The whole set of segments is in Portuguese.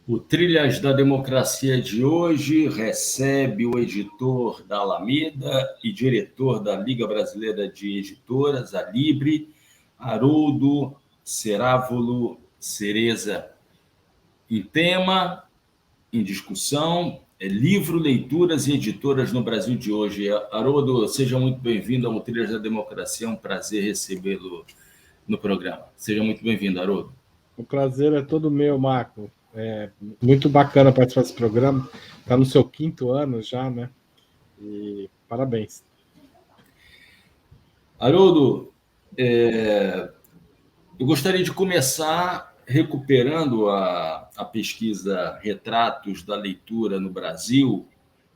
O Trilhas da Democracia de hoje recebe o editor da Alameda e diretor da Liga Brasileira de Editoras, a Libre, Haroldo Cerávulo Cereza. Em tema, em discussão, livro, leituras e editoras no Brasil de hoje. Haroldo, seja muito bem-vindo ao Trilhas da Democracia, é um prazer recebê-lo no programa. Seja muito bem-vindo, Haroldo. O prazer é todo meu, Marco. É muito bacana participar desse programa. Está no seu 5º ano já, né? E parabéns. Haroldo, eu gostaria de começar recuperando a pesquisa Retratos da Leitura no Brasil,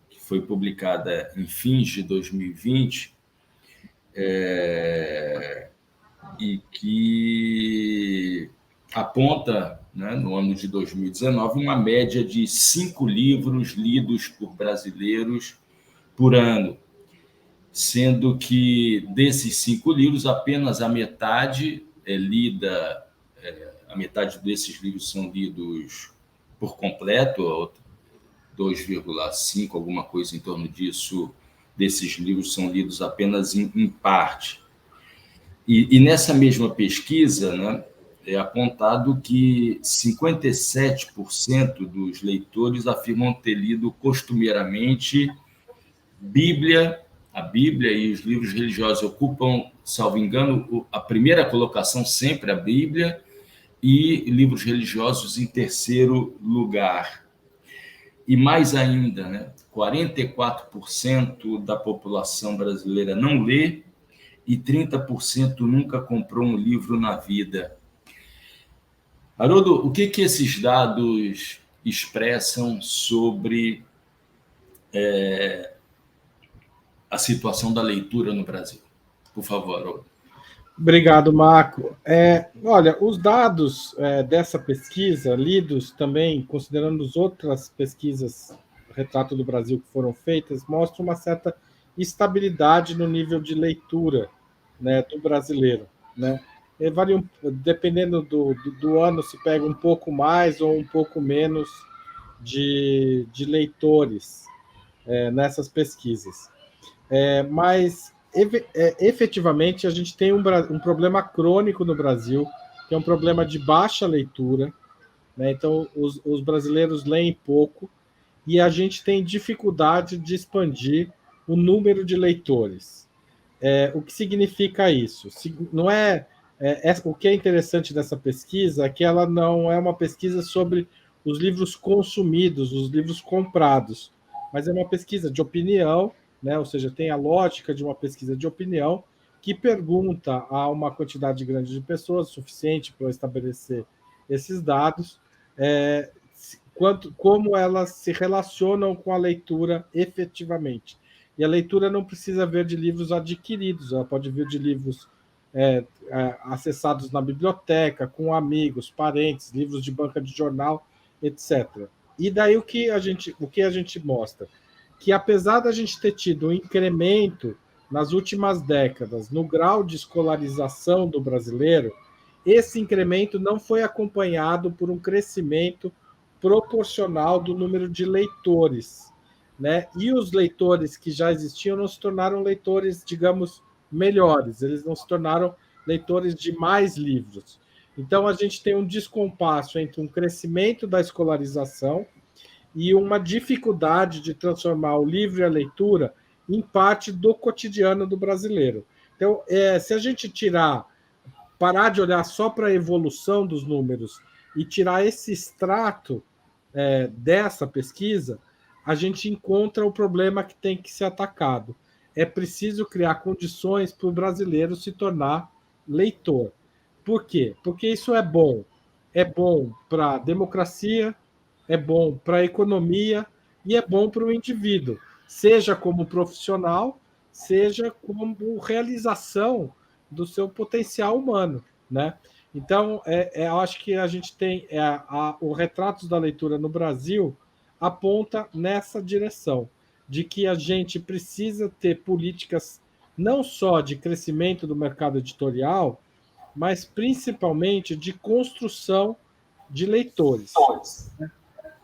que foi publicada em fins de 2020, e que aponta, né, no ano de 2019, uma média de 5 livros lidos por brasileiros por ano, sendo que desses 5 livros, apenas a metade é lida, a metade desses livros são lidos por completo, 2,5, alguma coisa em torno disso, desses livros são lidos apenas em parte. E nessa mesma pesquisa, né, é apontado que 57% dos leitores afirmam ter lido costumeiramente a Bíblia e os livros religiosos ocupam, salvo engano, a primeira colocação sempre a Bíblia e livros religiosos em terceiro lugar. E mais ainda, né, 44% da população brasileira não lê e 30% nunca comprou um livro na vida. Haroldo, o que esses dados expressam sobre a situação da leitura no Brasil? Por favor, Haroldo. Obrigado, Marco. Olha, os dados dessa pesquisa, lidos também, considerando as outras pesquisas Retrato do Brasil que foram feitas, mostram uma certa estabilidade no nível de leitura, né, do brasileiro, né? Varia, dependendo do ano, se pega um pouco mais ou um pouco menos de leitores nessas pesquisas. Mas, efetivamente, a gente tem um problema crônico no Brasil, que é um problema de baixa leitura, né? Então, os brasileiros leem pouco, e a gente tem dificuldade de expandir o número de leitores. O que significa isso? Não o que é interessante dessa pesquisa é que ela não é uma pesquisa sobre os livros consumidos, os livros comprados, mas é uma pesquisa de opinião, né? Ou seja, tem a lógica de uma pesquisa de opinião que pergunta a uma quantidade grande de pessoas, suficiente para estabelecer esses dados, como elas se relacionam com a leitura efetivamente. E a leitura não precisa vir de livros adquiridos, ela pode vir de livros acessados na biblioteca, com amigos, parentes, livros de banca de jornal, etc. E daí o que a gente mostra? Que apesar da gente ter tido um incremento nas últimas décadas no grau de escolarização do brasileiro, esse incremento não foi acompanhado por um crescimento proporcional do número de leitores, né? E os leitores que já existiam não se tornaram leitores, digamos, melhores, eles não se tornaram leitores de mais livros. Então, a gente tem um descompasso entre um crescimento da escolarização e uma dificuldade de transformar o livro e a leitura em parte do cotidiano do brasileiro. Então, se a gente parar de olhar só para a evolução dos números e tirar esse extrato dessa pesquisa, a gente encontra o problema que tem que ser atacado. É preciso criar condições para o brasileiro se tornar leitor. Por quê? Porque isso é bom. É bom para a democracia, é bom para a economia e é bom para o indivíduo, seja como profissional, seja como realização do seu potencial humano, né? Então, eu acho que a gente tem o Retratos da Leitura no Brasil aponta nessa direção, de que a gente precisa ter políticas não só de crescimento do mercado editorial, mas principalmente de construção de leitores.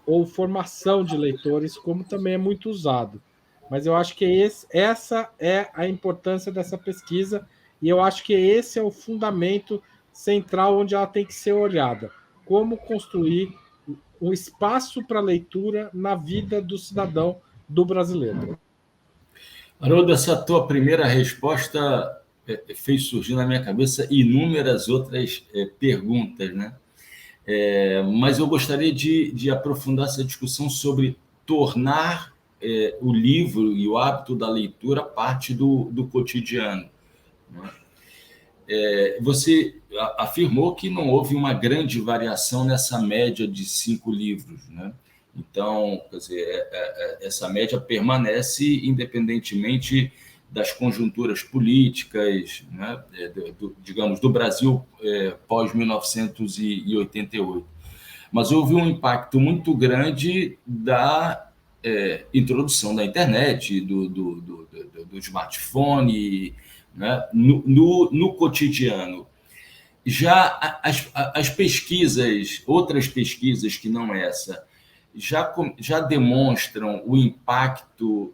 ou formação de leitores, como também é muito usado. Mas eu acho que essa é a importância dessa pesquisa, e eu acho que esse é o fundamento central onde ela tem que ser olhada. Como construir um espaço para leitura na vida do cidadão, do brasileiro. Haroldo, essa tua primeira resposta fez surgir na minha cabeça inúmeras outras perguntas, né? Mas eu gostaria de aprofundar essa discussão sobre tornar o livro e o hábito da leitura parte do cotidiano, né? Você afirmou que não houve uma grande variação nessa média de 5 livros, né? Então, quer dizer, essa média permanece independentemente das conjunturas políticas, né? Digamos, do Brasil pós-1988. Mas houve um impacto muito grande da introdução da internet, do smartphone, né, no cotidiano. Já as pesquisas, outras pesquisas que não essa, já demonstram o impacto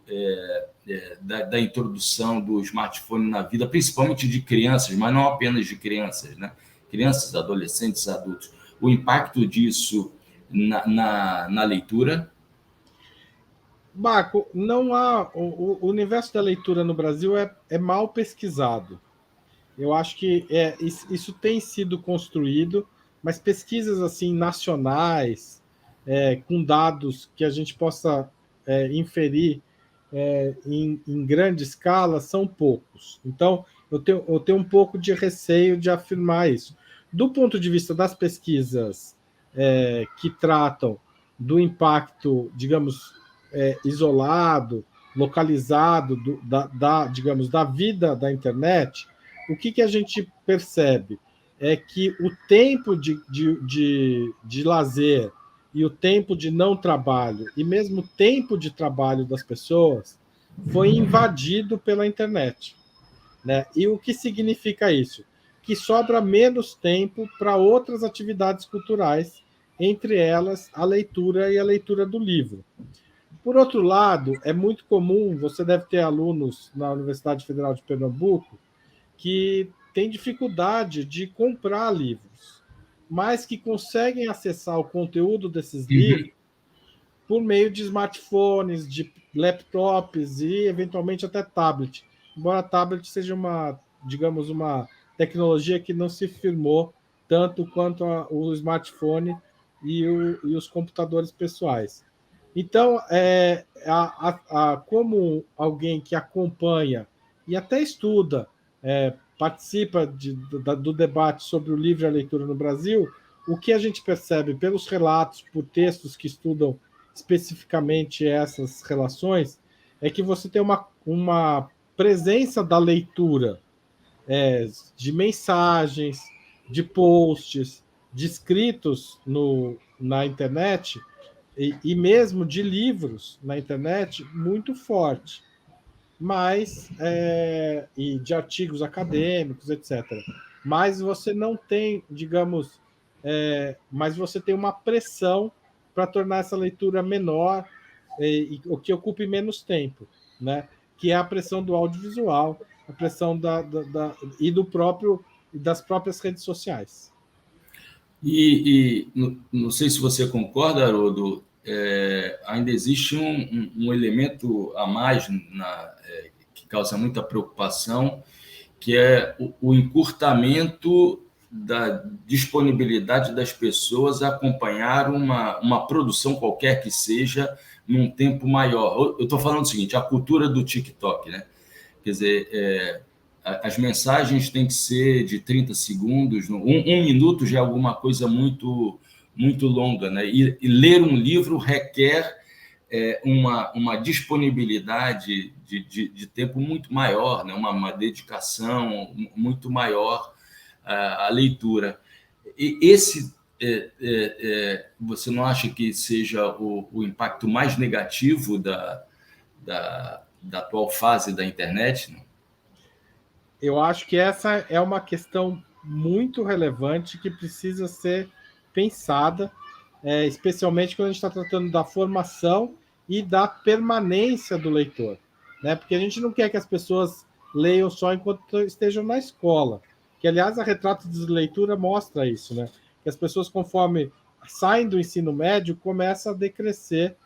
da introdução do smartphone na vida, principalmente de crianças, mas não apenas de crianças, né? Crianças, adolescentes, adultos. O impacto disso na leitura? Marco, não há. O universo da leitura no Brasil é mal pesquisado. Eu acho que isso tem sido construído, mas pesquisas assim nacionais, com dados que a gente possa inferir em grande escala, são poucos. Então, eu tenho um pouco de receio de afirmar isso. Do ponto de vista das pesquisas que tratam do impacto, digamos, isolado, localizado digamos, da vida da internet, o que a gente percebe é que o tempo de lazer e o tempo de não trabalho, e mesmo o tempo de trabalho das pessoas, foi invadido pela internet, né? E o que significa isso? Que sobra menos tempo para outras atividades culturais, entre elas a leitura e a leitura do livro. Por outro lado, é muito comum, você deve ter alunos na Universidade Federal de Pernambuco que têm dificuldade de comprar livros, mas que conseguem acessar o conteúdo desses livros por meio de smartphones, de laptops e, eventualmente, até tablet. Embora tablet seja digamos, uma tecnologia que não se firmou tanto quanto o smartphone e os computadores pessoais. Então, como alguém que acompanha e até estuda, participa do debate sobre o livro e a leitura no Brasil, o que a gente percebe pelos relatos, por textos que estudam especificamente essas relações, é que você tem uma presença da leitura, de mensagens, de posts, de escritos na internet, e mesmo de livros na internet, muito forte, mas e de artigos acadêmicos, etc. Mas você não tem, digamos, mas você tem uma pressão para tornar essa leitura menor o que ocupe menos tempo, né? Que é a pressão do audiovisual, a pressão e das próprias redes sociais. E não sei se você concorda, Haroldo, ainda existe um elemento a mais que causa muita preocupação, que é o encurtamento da disponibilidade das pessoas a acompanhar uma produção qualquer que seja num tempo maior. Eu estou falando o seguinte, a cultura do TikTok, né? Quer dizer, as mensagens têm que ser de 30 segundos, um minuto já é alguma coisa muito, muito longa, né? E ler um livro requer uma disponibilidade de tempo muito maior, né? Uma dedicação muito maior à leitura. E esse, você não acha que seja o impacto mais negativo da atual fase da internet? Não? Eu acho que essa é uma questão muito relevante que precisa ser pensada, especialmente quando a gente está tratando da formação e da permanência do leitor, né? Porque a gente não quer que as pessoas leiam só enquanto estejam na escola, que, aliás, a Retrato de Leitura mostra isso, né? Que as pessoas, conforme saem do ensino médio, começa a decrescer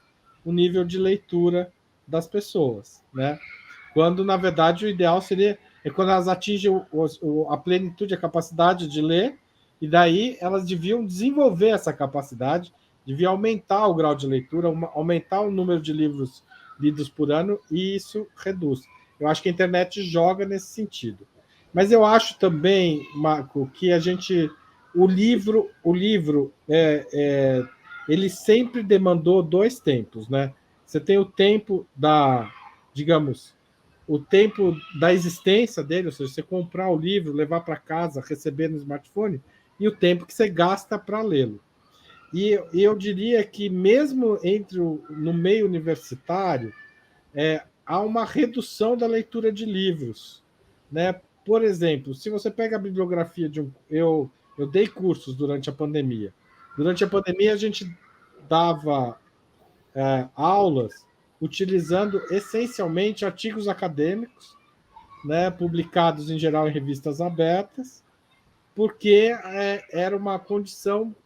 o nível de leitura das pessoas, né? Quando, na verdade, o ideal seria quando elas atingem a plenitude, a capacidade de ler, e daí elas deviam desenvolver essa capacidade, deviam aumentar o grau de leitura, aumentar o número de livros lidos por ano, e isso reduz. Eu acho que a internet joga nesse sentido. Mas eu acho também, Marco, que o livro ele sempre demandou dois tempos, né? Você tem o tempo digamos, o tempo da existência dele, ou seja, você comprar o livro, levar para casa, receber no smartphone, e o tempo que você gasta para lê-lo. E eu diria que mesmo no meio universitário, há uma redução da leitura de livros, né? Por exemplo, se você pega a bibliografia eu dei cursos durante a pandemia. Durante a pandemia a gente dava aulas utilizando essencialmente artigos acadêmicos, né, publicados em geral em revistas abertas, porque era uma condição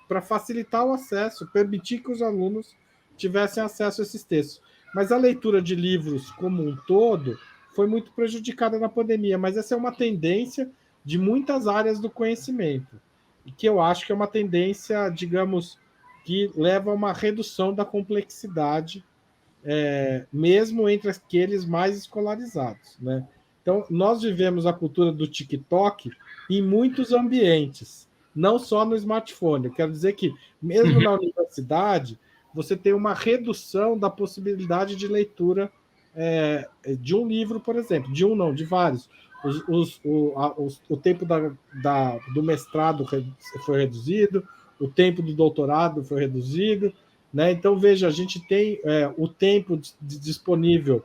para facilitar o acesso, permitir que os alunos tivessem acesso a esses textos. Mas a leitura de livros como um todo foi muito prejudicada na pandemia, mas essa é uma tendência de muitas áreas do conhecimento, e que eu acho que é uma tendência, digamos, que leva a uma redução da complexidade, mesmo entre aqueles mais escolarizados, né? Então, nós vivemos a cultura do TikTok em muitos ambientes, não só no smartphone. Eu quero dizer que, mesmo na universidade, você tem uma redução da possibilidade de leitura de um livro, por exemplo. De um não, de vários. O tempo do mestrado foi reduzido, o tempo do doutorado foi reduzido, né? Então, veja, a gente tem o tempo disponível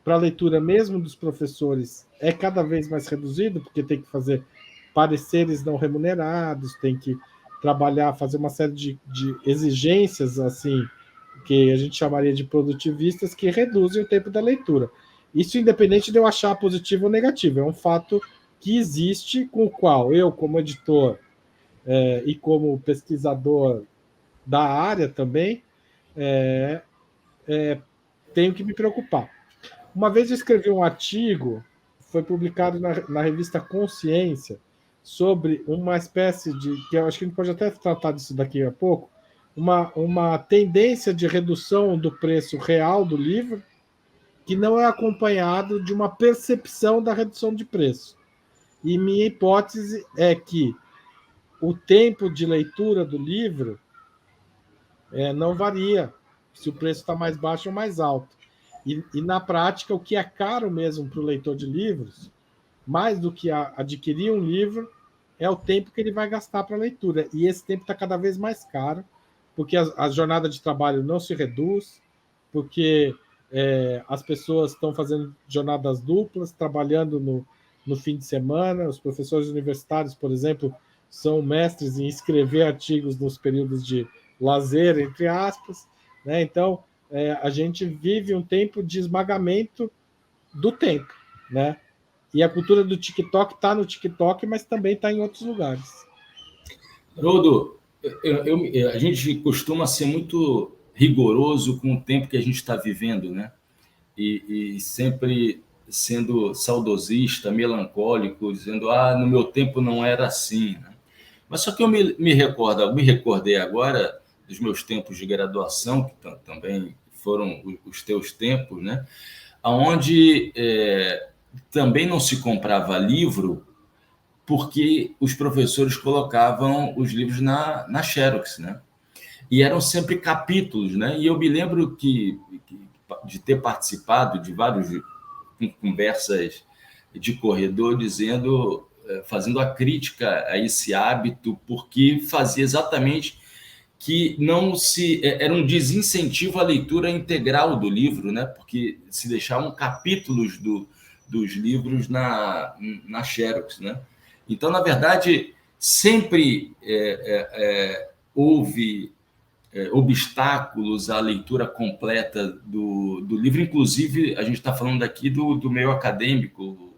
para a leitura mesmo dos professores é cada vez mais reduzido, porque tem que fazer pareceres não remunerados, tem que trabalhar, fazer uma série de exigências, assim, que a gente chamaria de produtivistas, que reduzem o tempo da leitura. Isso independente de eu achar positivo ou negativo, é um fato que existe, com o qual eu, como editor e como pesquisador da área também, tenho que me preocupar. Uma vez eu escrevi um artigo, foi publicado na revista Consciência, sobre uma espécie que eu acho que a gente pode até tratar disso daqui a pouco, uma tendência de redução do preço real do livro, que não é acompanhado de uma percepção da redução de preço. E minha hipótese é que o tempo de leitura do livro não varia se o preço está mais baixo ou mais alto. E na prática, o que é caro mesmo para o leitor de livros, mais do que adquirir um livro, é o tempo que ele vai gastar para a leitura. E esse tempo está cada vez mais caro, porque a jornada de trabalho não se reduz, porque as pessoas estão fazendo jornadas duplas, trabalhando no fim de semana. Os professores universitários, por exemplo, são mestres em escrever artigos nos períodos de lazer, entre aspas, né? Então, a gente vive um tempo de esmagamento do tempo, né? E a cultura do TikTok está no TikTok, mas também está em outros lugares. Haroldo, a gente costuma ser muito rigoroso com o tempo que a gente está vivendo, né? E sempre sendo saudosista, melancólico, dizendo, no meu tempo não era assim, né? Mas só que eu me recordei agora dos meus tempos de graduação, que também foram os teus tempos, né? Onde também não se comprava livro porque os professores colocavam os livros na Xerox, né? E eram sempre capítulos, né? E eu me lembro de ter participado de várias conversas de corredor fazendo a crítica a esse hábito, porque fazia exatamente que era um desincentivo à leitura integral do livro, né? Porque se deixavam capítulos dos livros na Xerox, né? Então, na verdade, sempre houve obstáculos à leitura completa do livro. Inclusive, a gente está falando aqui do meio acadêmico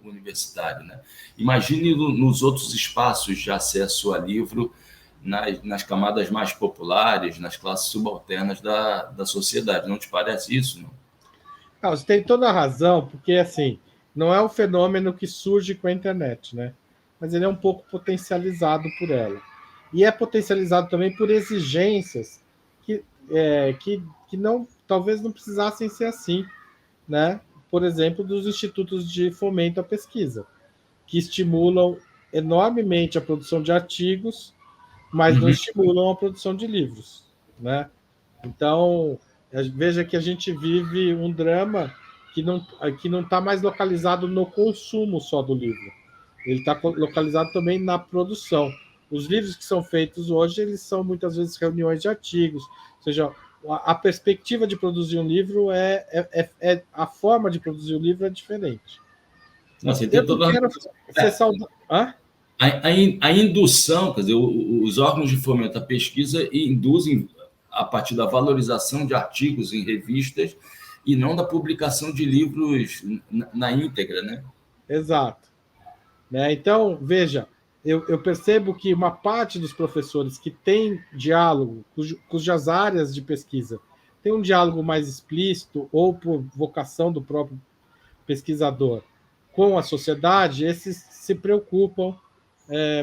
universitário, né? Imagine nos outros espaços de acesso a livro, nas camadas mais populares, nas classes subalternas da sociedade. Não te parece isso? Não? Ah, você tem toda a razão, porque assim, não é um fenômeno que surge com a internet, né? Mas ele é um pouco potencializado por ela. E é potencializado também por exigências que não, talvez não precisassem ser assim, né? Por exemplo, dos institutos de fomento à pesquisa, que estimulam enormemente a produção de artigos, mas não estimulam a produção de livros, né? Então, veja que a gente vive um drama que não está mais localizado no consumo só do livro. Ele está localizado também na produção. Os livros que são feitos hoje, eles são muitas vezes reuniões de artigos, ou seja, a perspectiva de produzir um livro a forma de produzir o livro é diferente. Não, você Eu tem não toda quero ser saudável. a indução, quer dizer, os órgãos de fomento à pesquisa induzem a partir da valorização de artigos em revistas e não da publicação de livros na íntegra, né? Exato. Né? Então, veja, eu percebo que uma parte dos professores que tem diálogo, cujas áreas de pesquisa tem um diálogo mais explícito ou por vocação do próprio pesquisador com a sociedade, esses se preocupam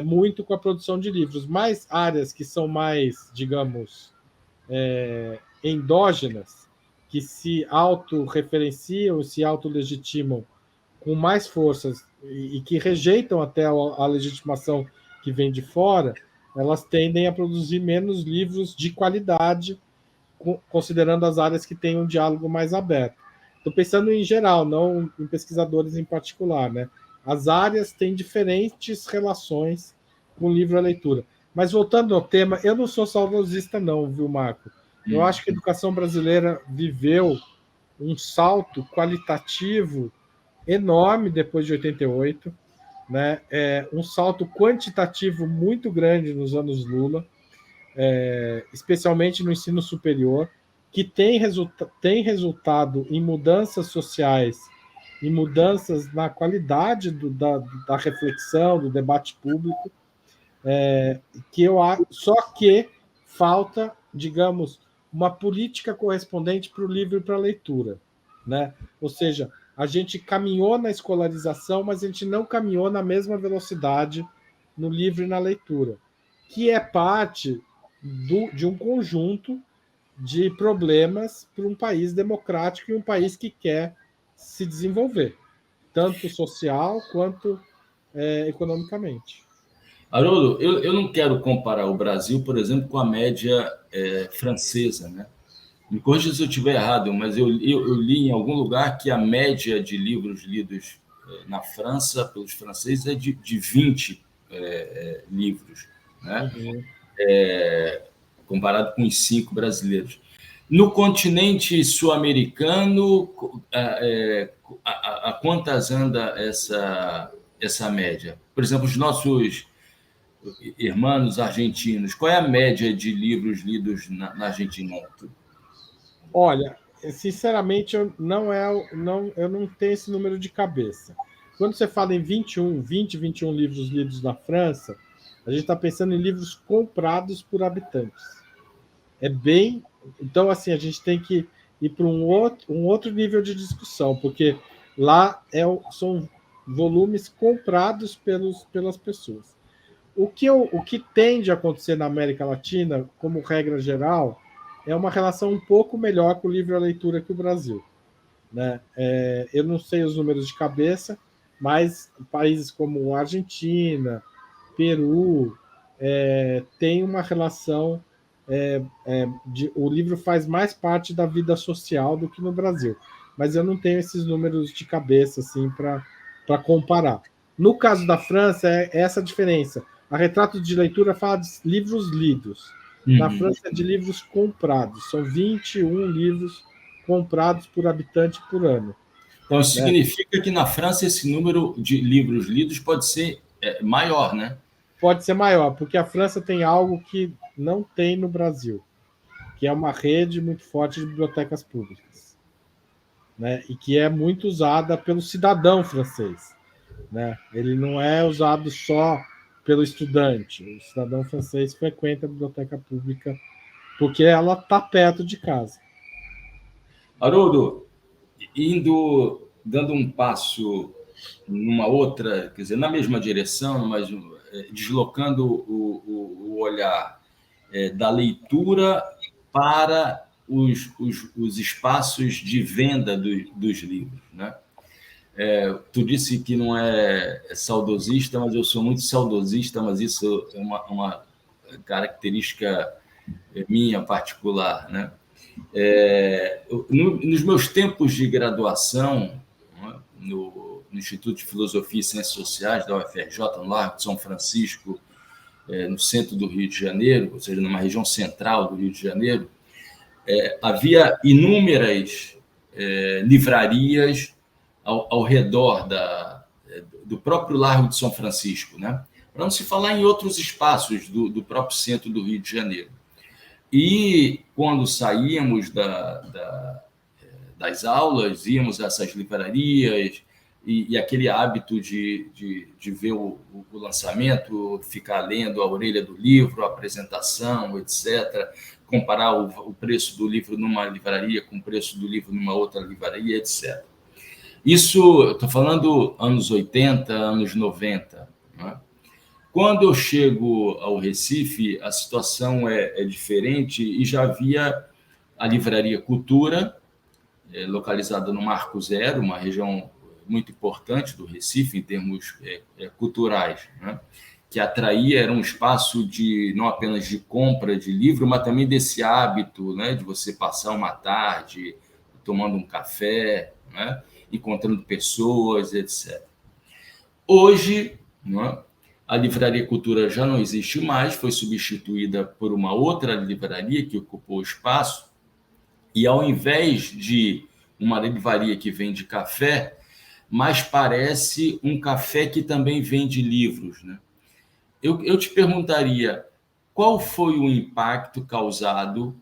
muito com a produção de livros. Mas áreas que são mais, digamos, endógenas, que se autorreferenciam, se autolegitimam com mais forças e que rejeitam até a legitimação que vem de fora, elas tendem a produzir menos livros de qualidade, considerando as áreas que têm um diálogo mais aberto. Estou pensando em geral, não em pesquisadores em particular, né? As áreas têm diferentes relações com o livro à leitura. Mas voltando ao tema, eu não sou saudosista não, viu, Marco? Eu acho que a educação brasileira viveu um salto qualitativo enorme depois de 88, né? Um salto quantitativo muito grande nos anos Lula, especialmente no ensino superior, que tem resultado em mudanças sociais e mudanças na qualidade da reflexão, do debate público, só que falta, digamos, uma política correspondente para o livro e para a leitura, né? Ou seja, a gente caminhou na escolarização, mas a gente não caminhou na mesma velocidade no livro e na leitura, que é parte de um conjunto de problemas para um país democrático e um país que quer se desenvolver, tanto social quanto economicamente. Haroldo, eu não quero comparar o Brasil, por exemplo, com a média francesa, né? Me corrija se eu estiver errado, mas eu li em algum lugar que a média de livros lidos na França pelos franceses é de 20 livros, né? Uhum. Comparado com os 5 brasileiros. No continente sul-americano, a quantas anda essa média? Por exemplo, os nossos irmãos argentinos, qual é a média de livros lidos na Argentina? Olha, sinceramente, eu não tenho esse número de cabeça. Quando você fala em 21 livros lidos na França, a gente está pensando em livros comprados por habitantes. É bem. Então, assim, a gente tem que ir para um outro nível de discussão, porque lá são volumes comprados pelas pessoas. O que tende a acontecer na América Latina, como regra geral, é uma relação um pouco melhor com o livro e a leitura que o Brasil, né? Eu não sei os números de cabeça, mas países como Argentina, Peru, têm uma relação. O livro faz mais parte da vida social do que no Brasil, mas eu não tenho esses números de cabeça assim para comparar. No caso da França, é essa a diferença. A Retrato de Leitura fala de livros lidos. Na França é de livros comprados. São 21 livros comprados por habitante por ano. Então, isso significa que na França esse número de livros lidos pode ser maior, né? Pode ser maior, porque a França tem algo que não tem no Brasil. que é uma rede muito forte de bibliotecas públicas, né? E que é muito usada pelo cidadão francês, né? Ele não é usado só pelo estudante. O cidadão francês frequenta a biblioteca pública porque ela está perto de casa. Haroldo, dando um passo numa outra, quer dizer, na mesma direção, mas deslocando o olhar da leitura para os espaços de venda dos livros, né? Tu disse que não é saudosista, mas eu sou muito saudosista, mas isso é uma característica minha particular, né? Nos meus tempos de graduação, né, no Instituto de Filosofia e Ciências Sociais da UFRJ, no Largo de São Francisco, no centro do Rio de Janeiro, ou seja, numa região central do Rio de Janeiro, havia inúmeras livrarias ao redor do próprio Largo de São Francisco, né? Para não se falar em outros espaços do próprio centro do Rio de Janeiro. E quando saíamos das aulas, íamos a essas livrarias, e aquele hábito de ver o lançamento, ficar lendo a orelha do livro, a apresentação, etc., comparar o preço do livro numa livraria com o preço do livro numa outra livraria, etc. Isso, estou falando anos 80, anos 90, né? Quando eu chego ao Recife, a situação é diferente e já havia a Livraria Cultura, localizada no Marco Zero, uma região muito importante do Recife em termos culturais, né? Que atraía, era um espaço de não apenas de compra de livro, mas também desse hábito, né, de você passar uma tarde tomando um café, né, encontrando pessoas, etc. Hoje, né, a Livraria Cultura já não existe mais, foi substituída por uma outra livraria que ocupou o espaço, e ao invés de uma livraria que vende café, mas parece um café que também vende livros, né? Eu te perguntaria, qual foi o impacto causado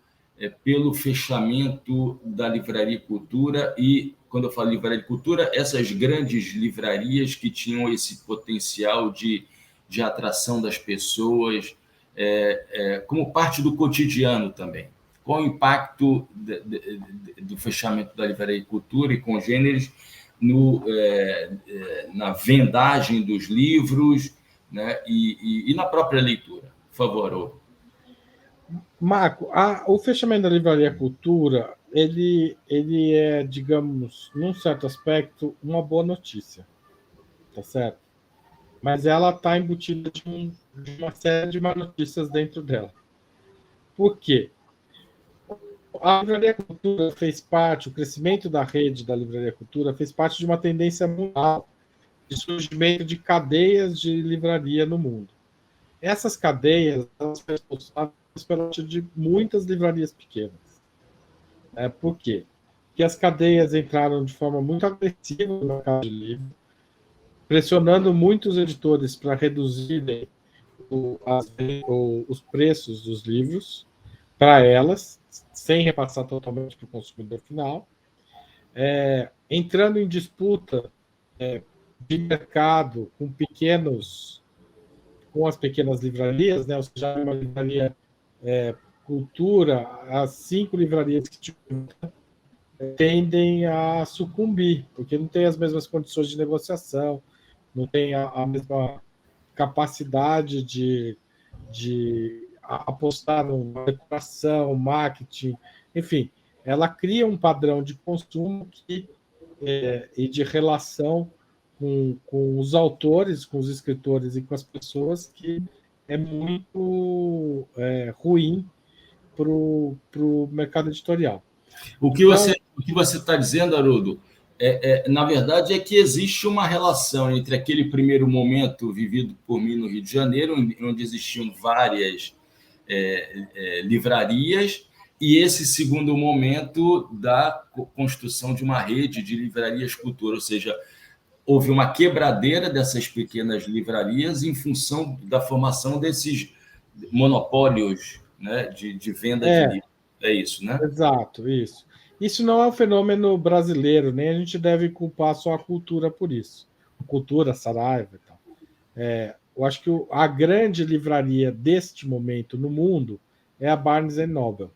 pelo fechamento da Livraria Cultura e, quando eu falo Livraria Cultura, essas grandes livrarias que tinham esse potencial de atração das pessoas, como parte do cotidiano também. Qual o impacto do fechamento da Livraria Cultura e congêneres na vendagem dos livros, né, e na própria leitura? Por favor. Marco, o fechamento da Livraria Cultura, ele é, digamos, num certo aspecto, uma boa notícia, tá certo? Mas ela está embutida de uma série de más notícias dentro dela. Por quê? A Livraria Cultura fez parte, o crescimento da rede da Livraria Cultura fez parte de uma tendência mundial de surgimento de cadeias de livraria no mundo. Essas cadeias elas são responsáveis pela de muitas livrarias pequenas. Por quê? Porque as cadeias entraram de forma muito agressiva no mercado de livro, pressionando muitos editores para reduzirem os preços dos livros para elas, sem repassar totalmente para o consumidor final, entrando em disputa de mercado com as pequenas livrarias, né? Ou seja, uma livraria Cultura, as 5 livrarias que tendem a sucumbir, porque não tem as mesmas condições de negociação, não tem a mesma capacidade de apostar na decoração, marketing, enfim, ela cria um padrão de consumo e de relação com os autores, com os escritores e com as pessoas que é muito ruim para o mercado editorial. O que você está dizendo, Haroldo, na verdade, é que existe uma relação entre aquele primeiro momento vivido por mim no Rio de Janeiro, onde existiam várias livrarias, e esse segundo momento da construção de uma rede de livrarias cultura, ou seja, houve uma quebradeira dessas pequenas livrarias em função da formação desses monopólios, né, de venda de livros. é isso, né? Exato, isso. Isso não é um fenômeno brasileiro, nem a gente deve culpar só a cultura por isso. Cultura, Saraiva e tal. Eu acho que a grande livraria deste momento no mundo é a Barnes Noble,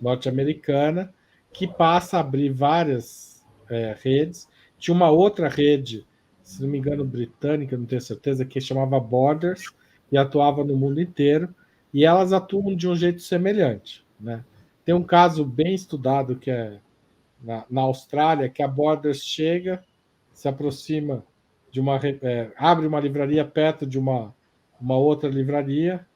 norte-americana, que passa a abrir várias redes. Tinha uma outra rede, se não me engano, britânica, não tenho certeza, que chamava Borders, e atuava no mundo inteiro, e elas atuam de um jeito semelhante, né? Tem um caso bem estudado que é na Austrália, que a Borders chega, se aproxima de abre uma livraria perto de uma outra livraria,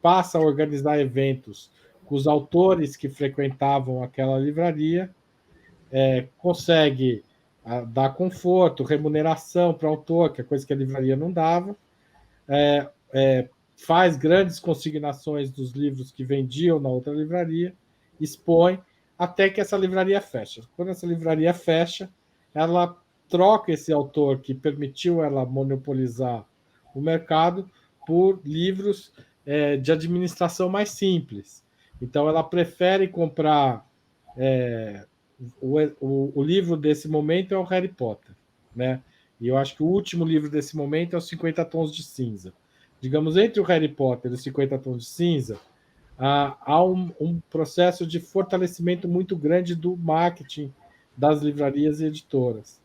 passa a organizar eventos com os autores que frequentavam aquela livraria, consegue dar conforto, remuneração para o autor, que é coisa que a livraria não dava, faz grandes consignações dos livros que vendiam na outra livraria, expõe, até que essa livraria fecha. Quando essa livraria fecha, ela troca esse autor que permitiu ela monopolizar o mercado por livros de administração mais simples. Então, ela prefere comprar. O livro desse momento é o Harry Potter, né? E eu acho que o último livro desse momento é os 50 Tons de Cinza. Digamos, entre o Harry Potter e os 50 Tons de Cinza, há um processo de fortalecimento muito grande do marketing das livrarias e editoras.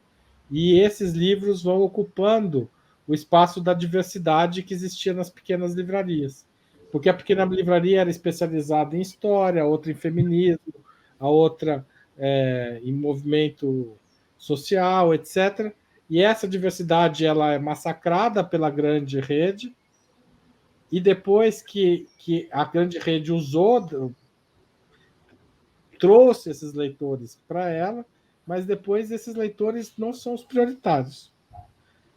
E esses livros vão ocupando o espaço da diversidade que existia nas pequenas livrarias. Porque a pequena livraria era especializada em história, a outra em feminismo, a outra em movimento social, etc. E essa diversidade ela é massacrada pela grande rede, e depois que a grande rede trouxe esses leitores para ela, mas depois esses leitores não são os prioritários,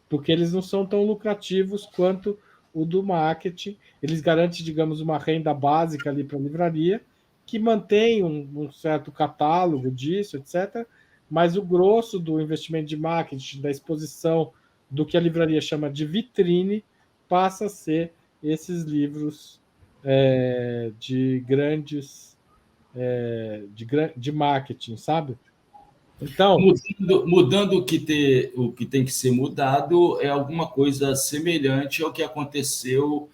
porque eles não são tão lucrativos quanto o do marketing. Eles garantem, digamos, uma renda básica ali para a livraria, que mantém um certo catálogo disso, etc. Mas o grosso do investimento de marketing, da exposição, do que a livraria chama de vitrine, passa a ser esses livros de grandes de marketing, sabe? Então, Mudando o que tem que ser mudado é alguma coisa semelhante ao que aconteceu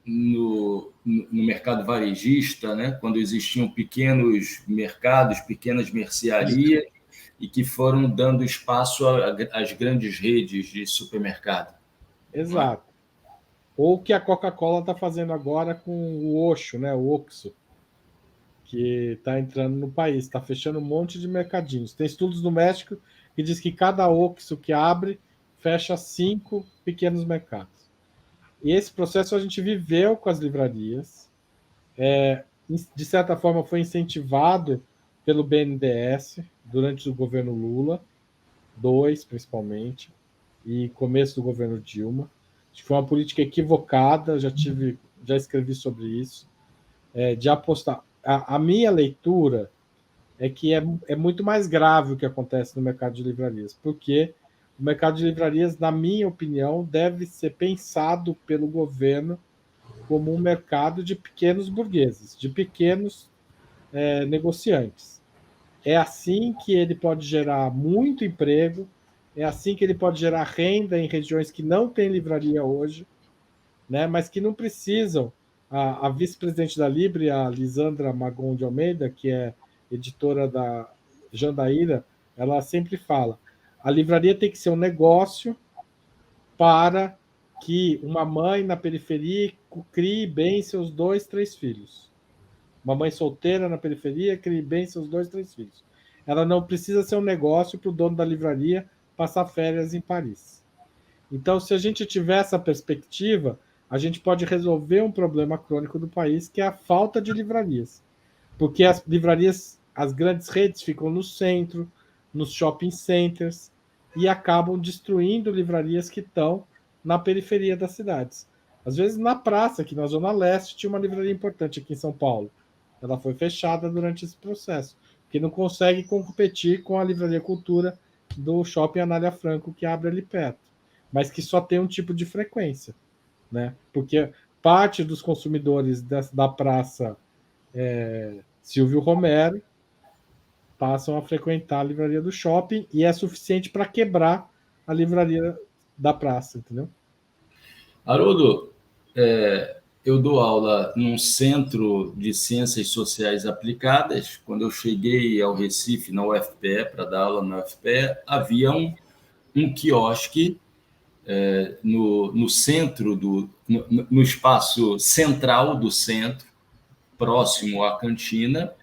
no mercado varejista, né? Quando existiam pequenos mercados, pequenas mercearias, e que foram dando espaço às grandes redes de supermercado. exato. Ou o que a Coca-Cola está fazendo agora com o Oxo, né? O Oxo, que está entrando no país, está fechando um monte de mercadinhos. Tem estudos no México que diz que cada Oxo que abre fecha 5 pequenos mercados. E esse processo a gente viveu com as livrarias. De certa forma, foi incentivado pelo BNDES durante o governo Lula, 2 principalmente, e começo do governo Dilma. Acho que foi uma política equivocada, já escrevi sobre isso, de apostar. A minha leitura é que é muito mais grave o que acontece no mercado de livrarias, porque o mercado de livrarias, na minha opinião, deve ser pensado pelo governo como um mercado de pequenos burgueses, de pequenos negociantes. É assim que ele pode gerar muito emprego, é assim que ele pode gerar renda em regiões que não têm livraria hoje, né, mas que não precisam. A vice-presidente da Libre, a Lisandra Magon de Almeida, que é editora da Jandaíra, ela sempre fala: a livraria tem que ser um negócio para que uma mãe na periferia crie bem seus 2, 3 filhos. Uma mãe solteira na periferia crie bem seus 2, 3 filhos. Ela não precisa ser um negócio para o dono da livraria passar férias em Paris. Então, se a gente tiver essa perspectiva, a gente pode resolver um problema crônico do país, que é a falta de livrarias. Porque as livrarias, as grandes redes ficam no centro, nos shopping centers, e acabam destruindo livrarias que estão na periferia das cidades. Às vezes, na praça, aqui na Zona Leste, tinha uma livraria importante aqui em São Paulo. Ela foi fechada durante esse processo, porque não consegue competir com a Livraria Cultura do Shopping Anália Franco, que abre ali perto, mas que só tem um tipo de frequência, né? Porque parte dos consumidores da praça Silvio Romero passam a frequentar a livraria do shopping e é suficiente para quebrar a livraria da praça, entendeu? Haroldo, eu dou aula num centro de ciências sociais aplicadas. Quando eu cheguei ao Recife, na UFPE, para dar aula na UFPE, havia um quiosque no centro, no espaço central do centro, próximo à cantina,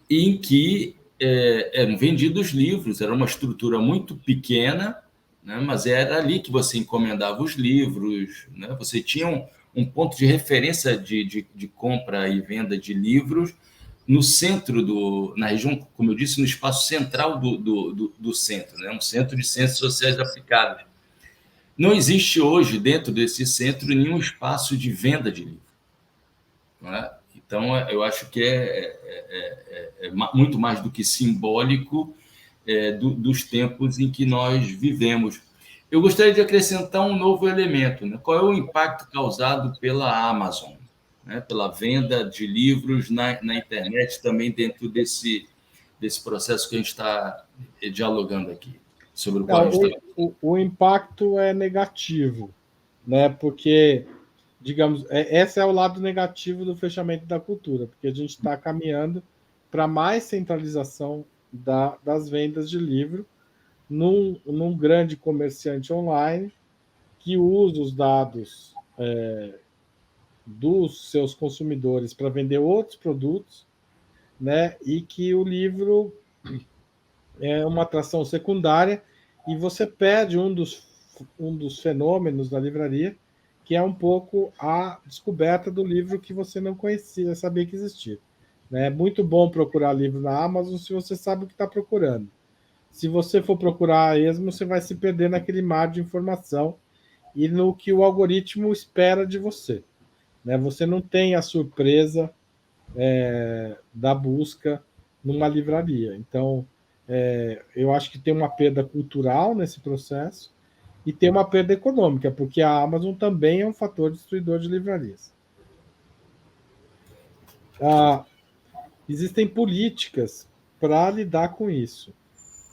em que eram vendidos livros. Era uma estrutura muito pequena, né? Mas era ali que você encomendava os livros, né? Você tinha um ponto de referência de compra e venda de livros no centro, na região, como eu disse, no espaço central do centro, né? Um centro de ciências sociais aplicadas. Não existe hoje, dentro desse centro, nenhum espaço de venda de livro. Né? Então, eu acho que é muito mais do que simbólico dos tempos em que nós vivemos. Eu gostaria de acrescentar um novo elemento. Né? Qual é o impacto causado pela Amazon, né? Pela venda de livros na internet, também dentro desse processo que a gente está dialogando aqui, sobre o qual a gente está... O impacto é negativo, né? Porque, digamos, esse é o lado negativo do fechamento da cultura, porque a gente está caminhando para mais centralização das vendas de livro num grande comerciante online que usa os dados dos seus consumidores para vender outros produtos, né? E que o livro é uma atração secundária e você perde um dos fenômenos da livraria, que é um pouco a descoberta do livro que você não conhecia, sabia que existia. É muito bom procurar livro na Amazon se você sabe o que está procurando. Se você for procurar a esmo, você vai se perder naquele mar de informação e no que o algoritmo espera de você. Né? Você não tem a surpresa da busca numa livraria. Então, eu acho que tem uma perda cultural nesse processo e tem uma perda econômica, porque a Amazon também é um fator destruidor de livrarias. Existem políticas para lidar com isso.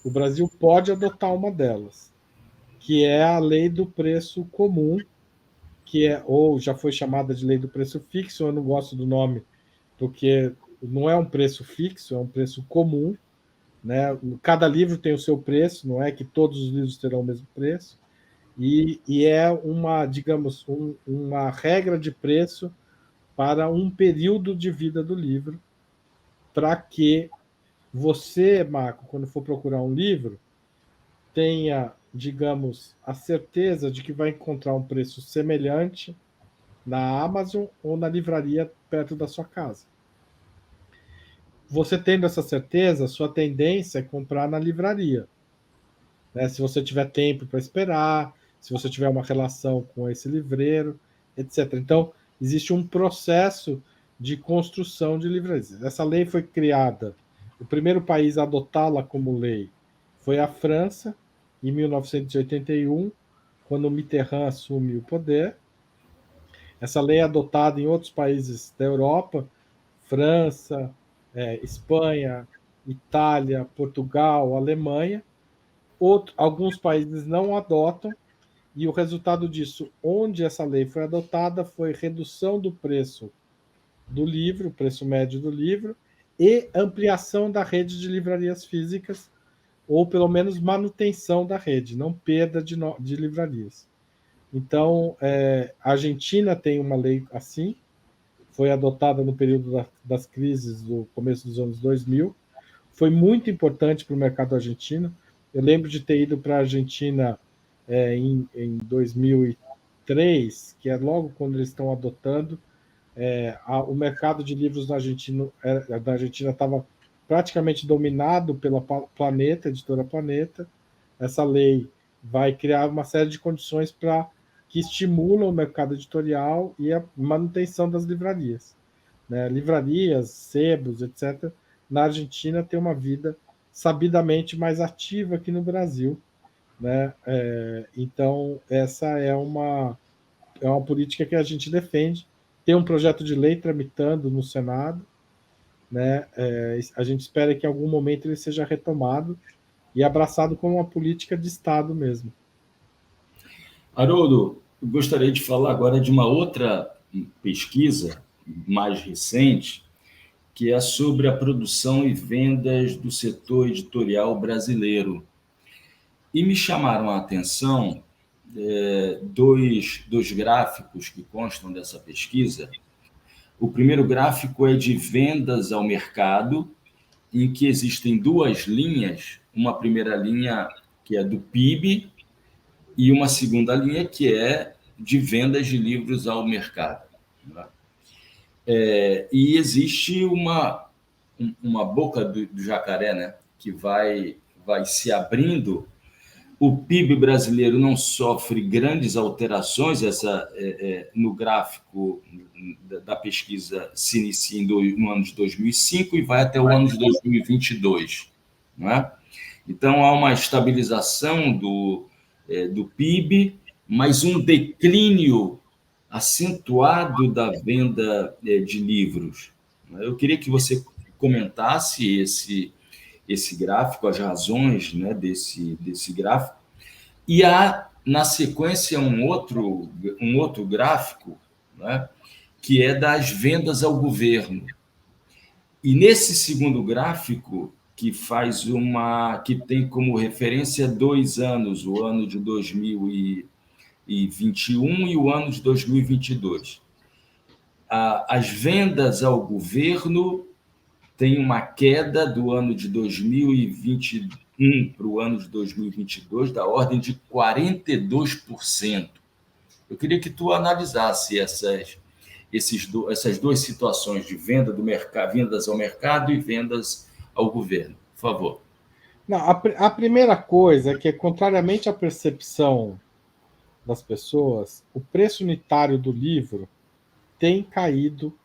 O Brasil pode adotar uma delas, que é a lei do preço comum, ou já foi chamada de lei do preço fixo. Eu não gosto do nome, porque não é um preço fixo, é um preço comum, né? Cada livro tem o seu preço, não é que todos os livros terão o mesmo preço, e é uma, digamos, uma regra de preço para um período de vida do livro, para que você, Marco, quando for procurar um livro, tenha, digamos, a certeza de que vai encontrar um preço semelhante na Amazon ou na livraria perto da sua casa. Você tendo essa certeza, sua tendência é comprar na livraria. Né? Se você tiver tempo para esperar, se você tiver uma relação com esse livreiro, etc. Então, existe um processo de construção de livrarias. Essa lei foi criada, o primeiro país a adotá-la como lei foi a França, em 1981, quando Mitterrand assume o poder. Essa lei é adotada em outros países da Europa, França, Espanha, Itália, Portugal, Alemanha. Alguns países não adotam, e o resultado disso, onde essa lei foi adotada, foi redução do preço do livro, o preço médio do livro, e ampliação da rede de livrarias físicas, ou pelo menos manutenção da rede, não perda de livrarias. Então, a Argentina tem uma lei assim, foi adotada no período das crises do começo dos anos 2000, foi muito importante para o mercado argentino. Eu lembro de ter ido para a Argentina em 2003, que é logo quando eles estão adotando. O mercado de livros da Argentina estava praticamente dominado pela Planeta, editora Planeta. Essa lei vai criar uma série de condições que estimulam o mercado editorial e a manutenção das livrarias. Né? Livrarias, sebos, etc., na Argentina tem uma vida sabidamente mais ativa que no Brasil. Né? Então, essa é uma política que a gente defende, tem um projeto de lei tramitando no Senado, né? A gente espera que em algum momento ele seja retomado e abraçado como uma política de Estado mesmo. Haroldo, eu gostaria de falar agora de uma outra pesquisa mais recente, que é sobre a produção e vendas do setor editorial brasileiro. E me chamaram a atenção dois gráficos que constam dessa pesquisa. O primeiro gráfico é de vendas ao mercado, em que existem duas linhas, uma primeira linha que é do PIB e uma segunda linha que é de vendas de livros ao mercado. E existe uma boca do jacaré, né, que vai se abrindo. O PIB brasileiro não sofre grandes alterações. No gráfico da pesquisa se inicia no ano de 2005 e vai até o ano de 2022. Não é? Então, há uma estabilização do PIB, mas um declínio acentuado da venda de livros. Eu queria que você comentasse esse gráfico, as razões, né, desse gráfico. E há, na sequência, um outro gráfico, né, que é das vendas ao governo. E nesse segundo gráfico, que tem como referência 2 anos, o ano de 2021 e o ano de 2022. As vendas ao governo tem uma queda do ano de 2021 para o ano de 2022 da ordem de 42%. Eu queria que tu analisasse essas duas situações de venda do mercado, vendas ao mercado e vendas ao governo. Por favor. Não, a primeira coisa é que, contrariamente à percepção das pessoas, o preço unitário do livro tem caído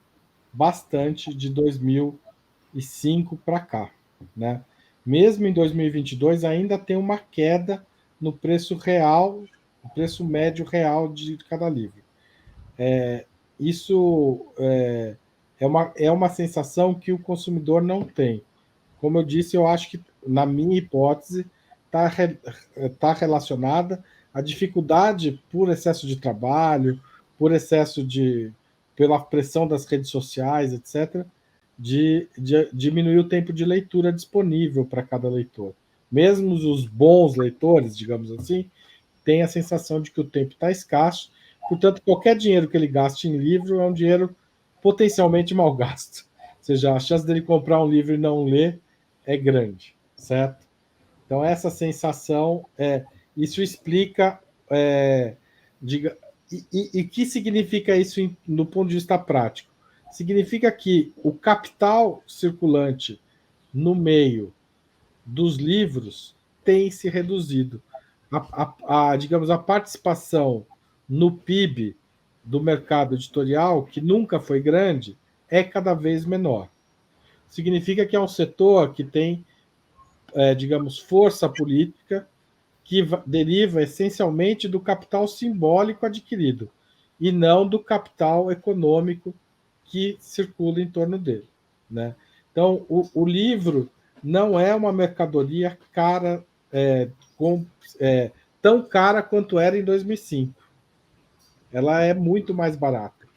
bastante de 2005 para cá, né? Mesmo em 2022 ainda tem uma queda no preço real, o preço médio real de cada livro. Isso é uma sensação que o consumidor não tem. Como eu disse, eu acho que, na minha hipótese, está relacionada à dificuldade por excesso de trabalho, pela pressão das redes sociais, etc., de diminuir o tempo de leitura disponível para cada leitor. Mesmo os bons leitores, digamos assim, têm a sensação de que o tempo está escasso, portanto, qualquer dinheiro que ele gaste em livro é um dinheiro potencialmente mal gasto. Ou seja, a chance dele comprar um livro e não ler é grande, certo? Então, essa sensação, isso explica... E que significa isso no ponto de vista prático? Significa que o capital circulante no meio dos livros tem se reduzido. Digamos, a participação no PIB do mercado editorial, que nunca foi grande, é cada vez menor. Significa que é um setor que tem, digamos, força política, que deriva essencialmente do capital simbólico adquirido, e não do capital econômico que circula em torno dele, né? Então, o livro não é uma mercadoria cara, tão cara quanto era em 2005. Ela é muito mais barata.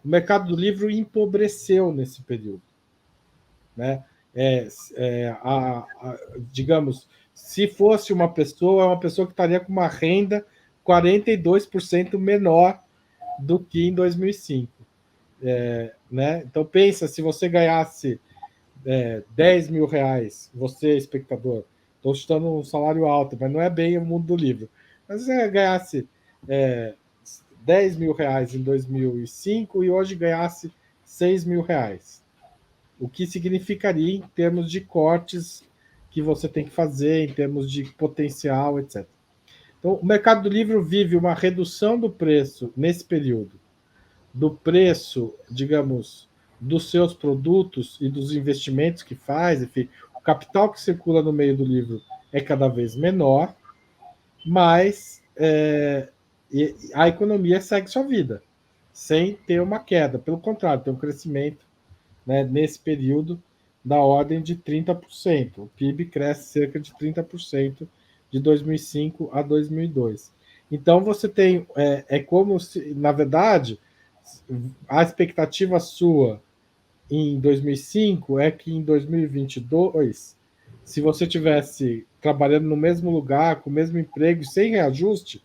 O mercado do livro empobreceu nesse período, né? Digamos, se fosse uma pessoa, é uma pessoa que estaria com uma renda 42% menor do que em 2005. Né? Então, pensa, se você ganhasse 10 mil reais, você, espectador, estou chutando um salário alto, mas não é bem o mundo do livro, mas se você ganhasse 10 mil reais em 2005 e hoje ganhasse 6 mil reais, o que significaria em termos de cortes que você tem que fazer, em termos de potencial, etc. Então, o mercado do livro vive uma redução do preço nesse período, do preço, digamos, dos seus produtos e dos investimentos que faz, enfim, o capital que circula no meio do livro é cada vez menor, mas a economia segue sua vida. sem ter uma queda. Pelo contrário, tem um crescimento, né, nesse período da ordem de 30%. O PIB cresce cerca de 30% de 2005 a 2002. Então, você tem... como se, na verdade, a expectativa sua em 2005 é que em 2022, se você tivesse trabalhando no mesmo lugar, com o mesmo emprego, sem reajuste,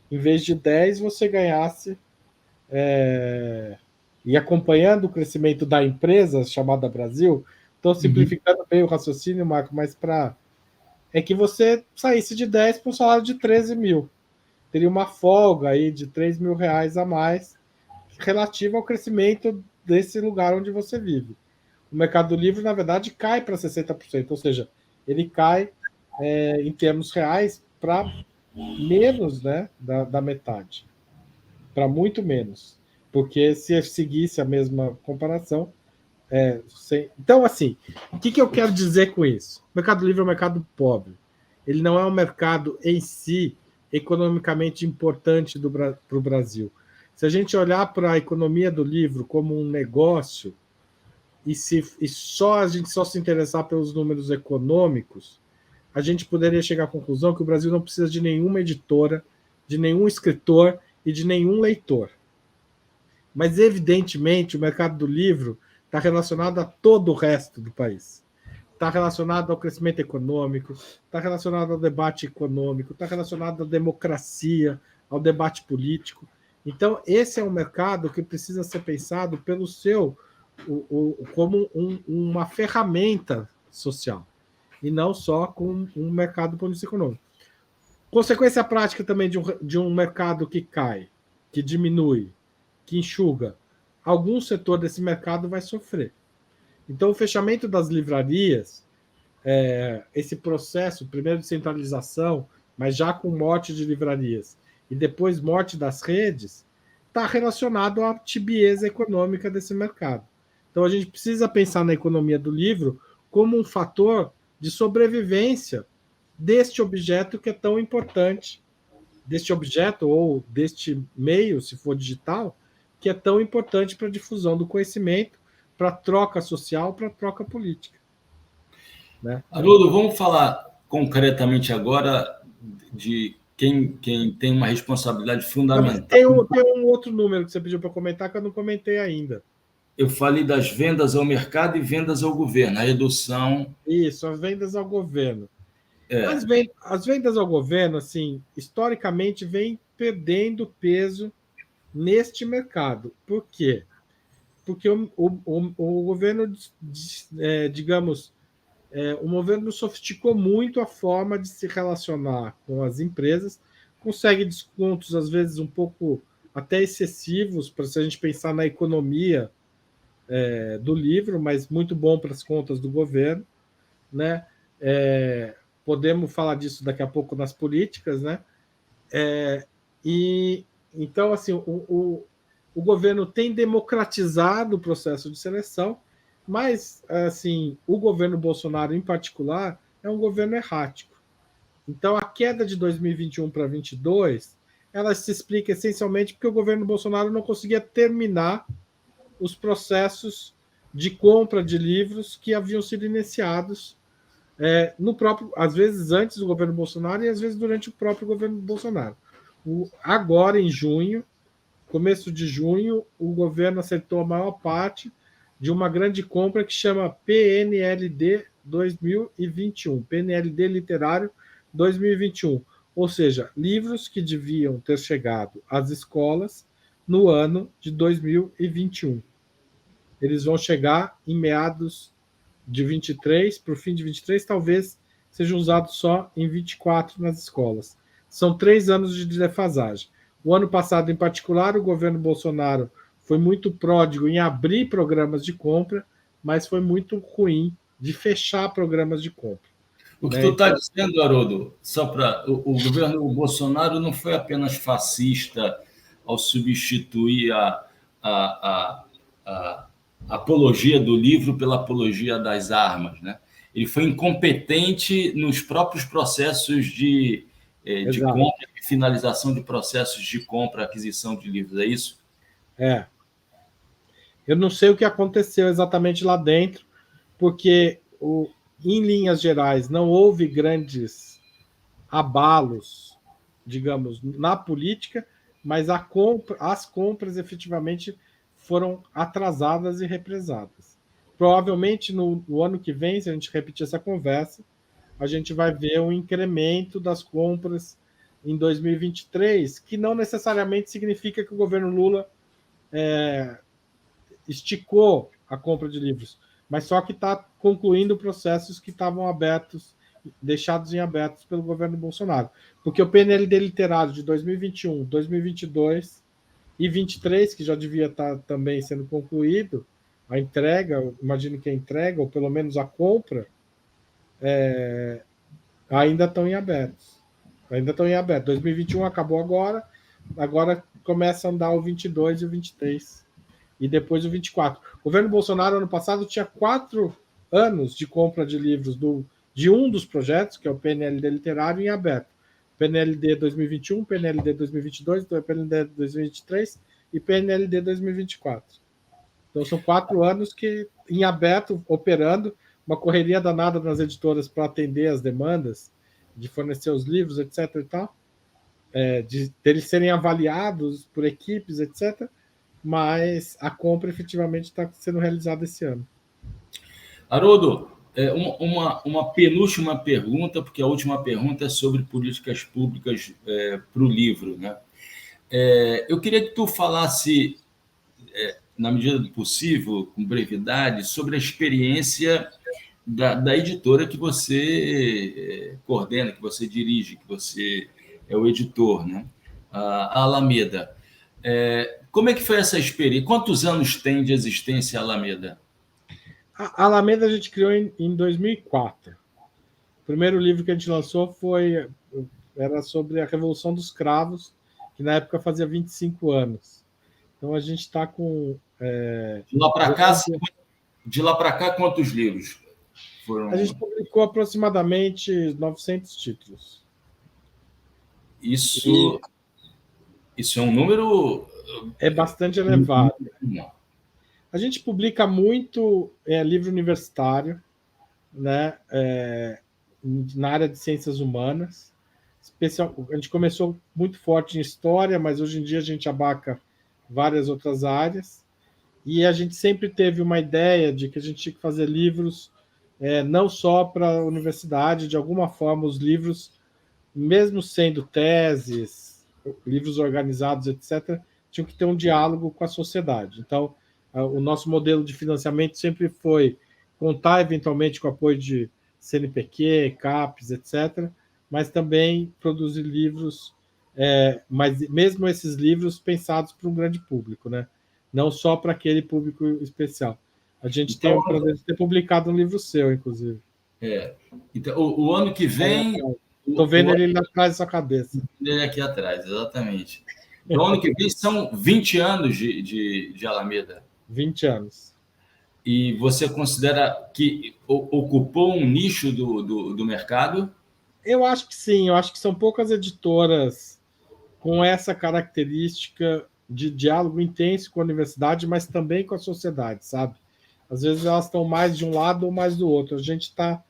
em vez de 10, você ganhasse, e acompanhando o crescimento da empresa chamada Brasil, estou simplificando bem o raciocínio, Marco, mas é que você saísse de 10 para um salário de 13 mil. Teria uma folga aí de 3 mil reais a mais relativa ao crescimento desse lugar onde você vive. O Mercado Livre, na verdade, cai para 60%, ou seja, ele cai em termos reais para menos, né, da metade, para muito menos. Porque se seguisse a mesma comparação. Então, assim, o que eu quero dizer com isso? O Mercado Livre é um mercado pobre. Ele não é um mercado em si economicamente importante para o Brasil. Se a gente olhar para a economia do livro como um negócio e a gente só se interessar pelos números econômicos, a gente poderia chegar à conclusão que o Brasil não precisa de nenhuma editora, de nenhum escritor e de nenhum leitor. Mas, evidentemente, o mercado do livro está relacionado a todo o resto do país. Está relacionado ao crescimento econômico, está relacionado ao debate econômico, está relacionado à democracia, ao debate político. Então, esse é um mercado que precisa ser pensado pelo como uma ferramenta social, e não só com um mercado político econômico. Consequência prática também de um mercado que cai, que diminui, que enxuga, algum setor desse mercado vai sofrer. Então, o fechamento das livrarias, esse processo, primeiro de centralização, mas já com morte de livrarias, e depois morte das redes, está relacionado à tibieza econômica desse mercado. Então, a gente precisa pensar na economia do livro como um fator de sobrevivência deste objeto que é tão importante, deste objeto ou deste meio, se for digital, que é tão importante para a difusão do conhecimento, para a troca social, para a troca política. Né? Haroldo, vamos falar concretamente agora de quem tem uma responsabilidade fundamental. Tem um outro número que você pediu para comentar que eu não comentei ainda. Eu falei das vendas ao mercado e vendas ao governo, a redução. Isso, as vendas ao governo. As vendas ao governo, assim, historicamente, vem perdendo peso neste mercado. Por quê? Porque o governo, digamos, o governo sofisticou muito a forma de se relacionar com as empresas, consegue descontos, às vezes, um pouco até excessivos, para se a gente pensar na economia do livro, mas muito bom para as contas do governo, né? Podemos falar disso daqui a pouco nas políticas, né? E então, assim, o governo tem democratizado o processo de seleção, mas, assim, o governo Bolsonaro, em particular, é um governo errático. Então, a queda de 2021 para 2022, ela se explica essencialmente porque o governo Bolsonaro não conseguia terminar os processos de compra de livros que haviam sido iniciados no próprio, às vezes antes do governo Bolsonaro e às vezes durante o próprio governo Bolsonaro. Agora, em junho, começo de junho, o governo acertou a maior parte de uma grande compra que chama PNLD 2021, PNLD Literário 2021, ou seja, livros que deviam ter chegado às escolas no ano de 2021. Eles vão chegar em meados de 23, para o fim de 23, talvez sejam usados só em 24 nas escolas. São 3 anos de defasagem. O ano passado, em particular, o governo Bolsonaro foi muito pródigo em abrir programas de compra, mas foi muito ruim de fechar programas de compra. O que tu está dizendo, Haroldo, só para o governo Bolsonaro não foi apenas fascista ao substituir a apologia do livro pela apologia das armas, né? Ele foi incompetente nos próprios processos de compra e finalização de processos de compra, aquisição de livros, é isso? É. Eu não sei o que aconteceu exatamente lá dentro, porque, em linhas gerais, não houve grandes abalos, digamos, na política, mas as compras efetivamente foram atrasadas e represadas. Provavelmente no ano que vem, se a gente repetir essa conversa, a gente vai ver um incremento das compras em 2023, que não necessariamente significa que o governo Lula esticou a compra de livros, mas só que está concluindo processos que estavam abertos, deixados em abertos pelo governo Bolsonaro. Porque o PNLD literário de 2021, 2022 e 23, que já devia estar também sendo concluído, a entrega, imagino que a entrega, ou pelo menos a compra, ainda estão em abertos. Ainda estão em aberto. 2021 acabou agora começa a andar o 22 e o 23 e depois o 24. O governo Bolsonaro, ano passado, tinha 4 anos de compra de livros de um dos projetos, que é o PNLD literário, em aberto. PNLD 2021, PNLD 2022, PNLD 2023 e PNLD 2024. Então, são 4 anos que em aberto, operando, uma correria danada nas editoras para atender as demandas, de fornecer os livros, etc. e tal, de eles serem avaliados por equipes, etc. Mas a compra efetivamente está sendo realizada esse ano. Haroldo, uma penúltima pergunta, porque a última pergunta é sobre políticas públicas para o livro, né? Eu queria que tu falasse, na medida do possível, com brevidade, sobre a experiência da editora que você coordena, que você dirige, que você é o editor, né? A Alameda. Como é que foi essa experiência? Quantos anos tem de existência a Alameda? A Alameda a gente criou em 2004. O primeiro livro que a gente lançou era sobre a Revolução dos Cravos, que na época fazia 25 anos. Então a gente está com. De lá para cá, quantos livros A gente foram? publicou aproximadamente 900 títulos. Isso, isso é um número. É bastante elevado. A gente publica muito livro universitário, né, na área de ciências humanas. A gente começou muito forte em história, mas hoje em dia a gente abarca várias outras áreas. E a gente sempre teve uma ideia de que a gente tinha que fazer livros não só para a universidade, de alguma forma, os livros, mesmo sendo teses, livros organizados, etc., tinham que ter um diálogo com a sociedade. Então, o nosso modelo de financiamento sempre foi contar, eventualmente, com o apoio de CNPq, CAPES, etc., mas também produzir livros, mas mesmo esses livros pensados para um grande público, né? Não só para aquele público especial. A gente tem Então, o prazer de ter publicado um livro seu, inclusive. então o ano que vem. Estou vendo ele atrás da sua cabeça. Ele aqui atrás, exatamente. Então, ano que vem são 20 anos de Alameda. 20 anos. E você considera que ocupou um nicho do mercado? Eu acho que sim, eu acho que são poucas editoras com essa característica de diálogo intenso com a universidade, mas também com a sociedade, sabe? Às vezes elas estão mais de um lado ou mais do outro. A gente está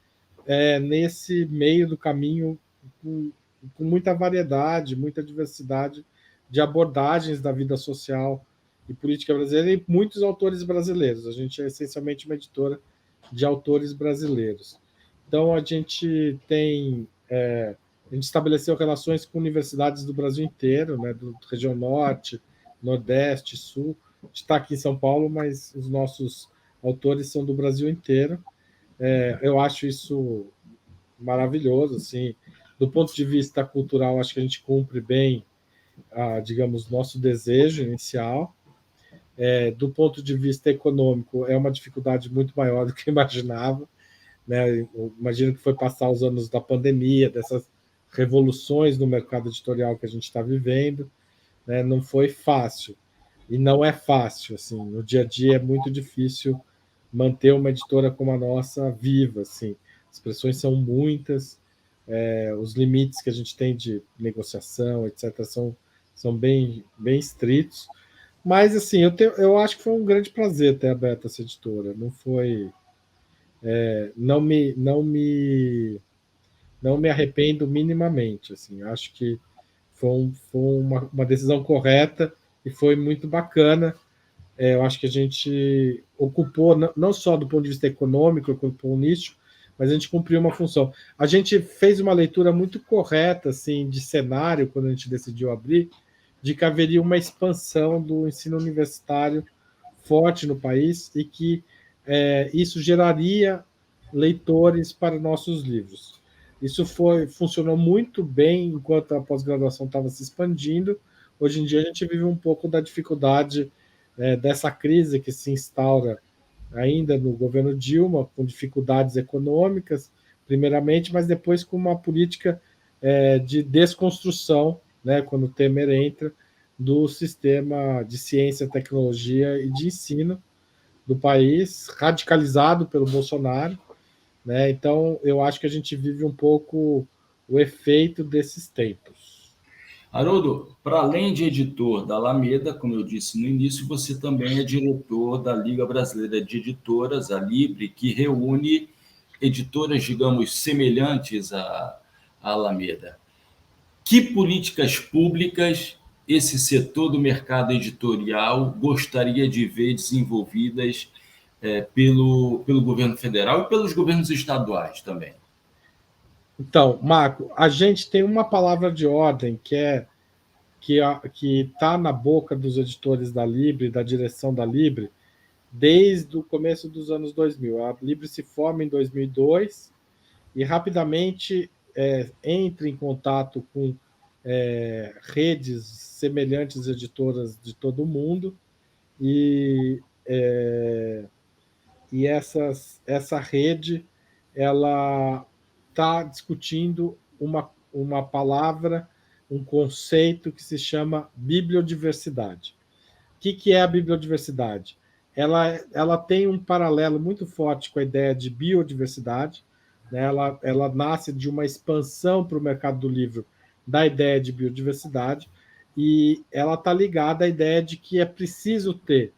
nesse meio do caminho com muita variedade, muita diversidade de abordagens da vida social e política brasileira e muitos autores brasileiros. A gente é essencialmente uma editora de autores brasileiros. Então a gente a gente estabeleceu relações com universidades do Brasil inteiro, né, do região norte, nordeste, sul. A gente está aqui em São Paulo, mas os nossos autores são do Brasil inteiro. Eu acho isso maravilhoso, assim, do ponto de vista cultural, acho que a gente cumpre bem, digamos, nosso desejo inicial. Do ponto de vista econômico, é uma dificuldade muito maior do que eu imaginava, né? Eu imagino que foi passar os anos da pandemia, dessas revoluções no mercado editorial que a gente está vivendo, né? Não foi fácil e não é fácil, assim, no dia a dia é muito difícil manter uma editora como a nossa viva, assim. As pressões são muitas, os limites que a gente tem de negociação, etc., são bem estritos, Mas, assim, eu acho que foi um grande prazer ter aberto essa editora. Não foi. Não me arrependo minimamente. Assim, acho que foi uma decisão correta e foi muito bacana. Eu acho que a gente ocupou, não só do ponto de vista econômico, ocupou um nicho, mas a gente cumpriu uma função. A gente fez uma leitura muito correta assim, de cenário, quando a gente decidiu abrir, de que haveria uma expansão do ensino universitário forte no país e que isso geraria leitores para nossos livros. Isso funcionou muito bem enquanto a pós-graduação estava se expandindo. Hoje em dia a gente vive um pouco da dificuldade dessa crise que se instaura ainda no governo Dilma, com dificuldades econômicas, primeiramente, mas depois com uma política de desconstrução, né, quando o Temer entra, do sistema de ciência, tecnologia e de ensino do país, radicalizado pelo Bolsonaro. Né? Então, eu acho que a gente vive um pouco o efeito desses tempos. Haroldo, para além de editor da Alameda, como eu disse no início, você também é diretor da Liga Brasileira de Editoras, a Libre, que reúne editoras, digamos, semelhantes à Alameda. Que políticas públicas esse setor do mercado editorial gostaria de ver desenvolvidas pelo governo federal e pelos governos estaduais também? Então, Marco, a gente tem uma palavra de ordem que está na boca dos editores da Libre, da direção da Libre, desde o começo dos anos 2000. A Libre se forma em 2002 e rapidamente entra em contato com redes semelhantes editoras de todo o mundo e, essa rede ela está discutindo uma palavra, um conceito que se chama bibliodiversidade. O que é a bibliodiversidade? Ela tem um paralelo muito forte com a ideia de biodiversidade. Né? Ela nasce de uma expansão para o mercado do livro da ideia de biodiversidade e ela está ligada à ideia de que é preciso ter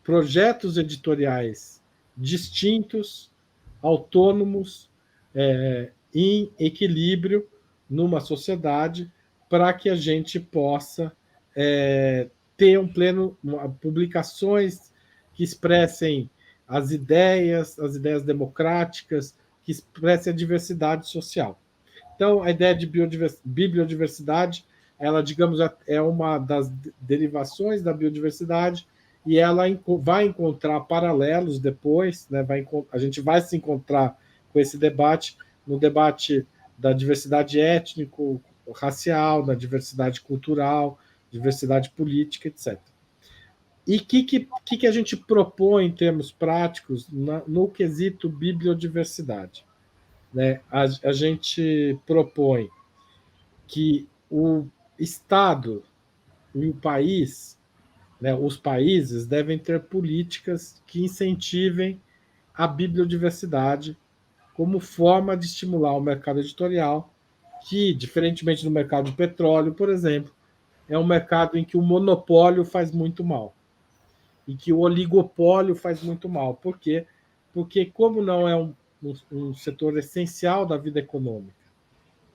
projetos editoriais distintos, autônomos, em equilíbrio numa sociedade para que a gente possa ter publicações que expressem as ideias democráticas, que expressem a diversidade social. Então, a ideia de bibliodiversidade, ela, digamos, é uma das derivações da biodiversidade e ela vai encontrar paralelos depois, né? A gente vai se encontrar com esse debate no debate da diversidade étnico-racial, da diversidade cultural, diversidade política, etc. E o que a gente propõe em termos práticos no quesito bibliodiversidade? Né? A gente propõe que o Estado e o país, né, os países, devem ter políticas que incentivem a bibliodiversidade como forma de estimular o mercado editorial, que, diferentemente do mercado de petróleo, por exemplo, é um mercado em que o monopólio faz muito mal e que o oligopólio faz muito mal. Por quê? Porque, como não é um setor essencial da vida econômica,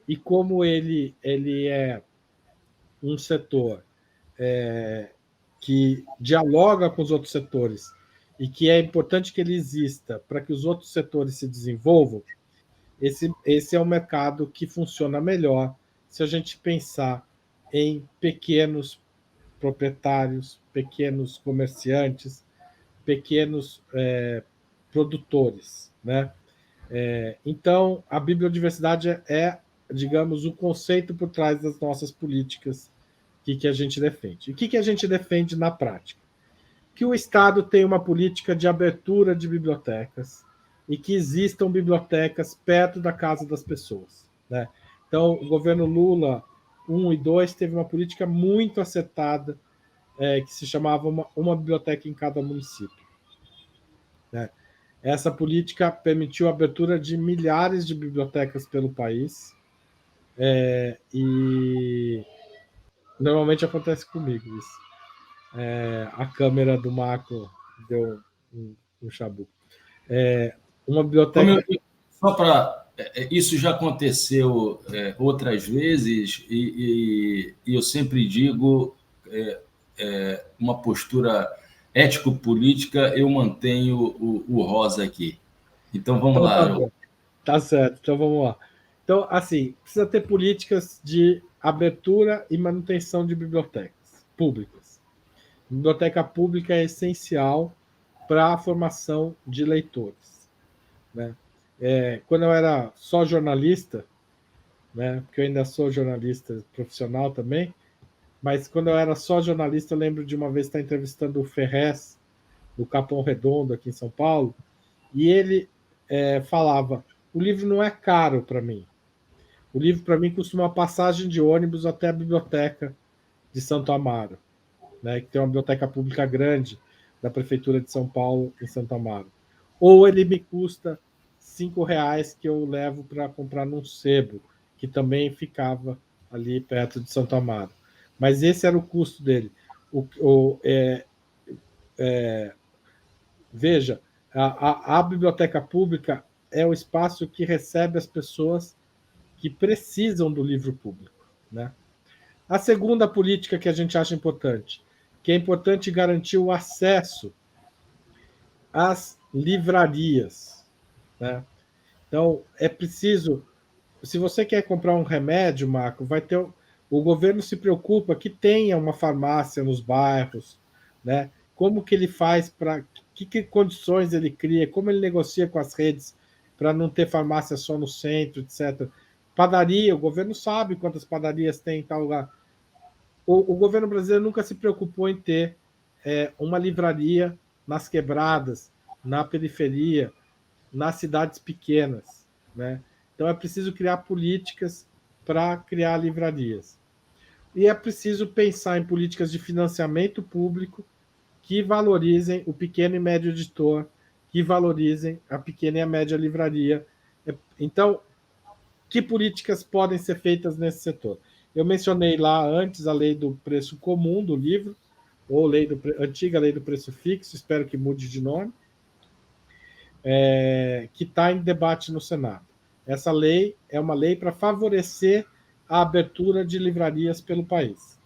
e como ele é um setor que dialoga com os outros setores e que é importante que ele exista para que os outros setores se desenvolvam, esse é um mercado que funciona melhor se a gente pensar em pequenos proprietários, pequenos comerciantes, pequenos produtores, né? Então, a bibliodiversidade digamos, o conceito por trás das nossas políticas que a gente defende. E o que a gente defende na prática? Que o Estado tenha uma política de abertura de bibliotecas e que existam bibliotecas perto da casa das pessoas. Né? Então, o governo Lula 1 e 2 teve uma política muito acertada que se chamava uma biblioteca em cada município. Né? Essa política permitiu a abertura de milhares de bibliotecas pelo país e Normalmente acontece comigo isso. A câmera do Marco deu um chabu. Uma Como biblioteca. só para. Isso já aconteceu outras vezes, e eu sempre digo uma postura ético-política, eu mantenho o rosa aqui. Então vamos Então lá, tá Haroldo. bom. Tá certo, então vamos lá. Então, assim, precisa ter políticas de abertura e manutenção de bibliotecas públicas. Biblioteca pública é essencial para a formação de leitores, né? Quando eu era só jornalista, né, porque eu ainda sou jornalista profissional também, mas quando eu era só jornalista, eu lembro de uma vez estar entrevistando o Ferrez, do Capão Redondo, aqui em São Paulo, e ele falava: o livro não é caro para mim. O livro, para mim, custa uma passagem de ônibus até a biblioteca de Santo Amaro, né, que tem uma biblioteca pública grande da Prefeitura de São Paulo, em Santo Amaro. Ou ele me custa R$ 5 que eu levo para comprar num sebo, que também ficava ali perto de Santo Amaro. Mas esse era o custo dele. Veja, a biblioteca pública é o espaço que recebe as pessoas que precisam do livro público, né? A segunda política que a gente acha importante, que é importante garantir o acesso às livrarias, né? Então, é preciso, se você quer comprar um remédio, Marco, vai ter o governo se preocupa que tenha uma farmácia nos bairros, né? Como que ele faz para que condições ele cria, como ele negocia com as redes para não ter farmácia só no centro, etc. Padaria, o governo sabe quantas padarias tem em tal lugar. O governo brasileiro nunca se preocupou em ter uma livraria nas quebradas, na periferia, nas cidades pequenas, né? Então é preciso criar políticas para criar livrarias. E é preciso pensar em políticas de financiamento público que valorizem o pequeno e médio editor, que valorizem a pequena e a média livraria. Então, que políticas podem ser feitas nesse setor? Eu mencionei lá antes a lei do preço comum do livro, ou antiga lei do preço fixo, espero que mude de nome, que está em debate no Senado. Essa lei é uma lei para favorecer a abertura de livrarias pelo país,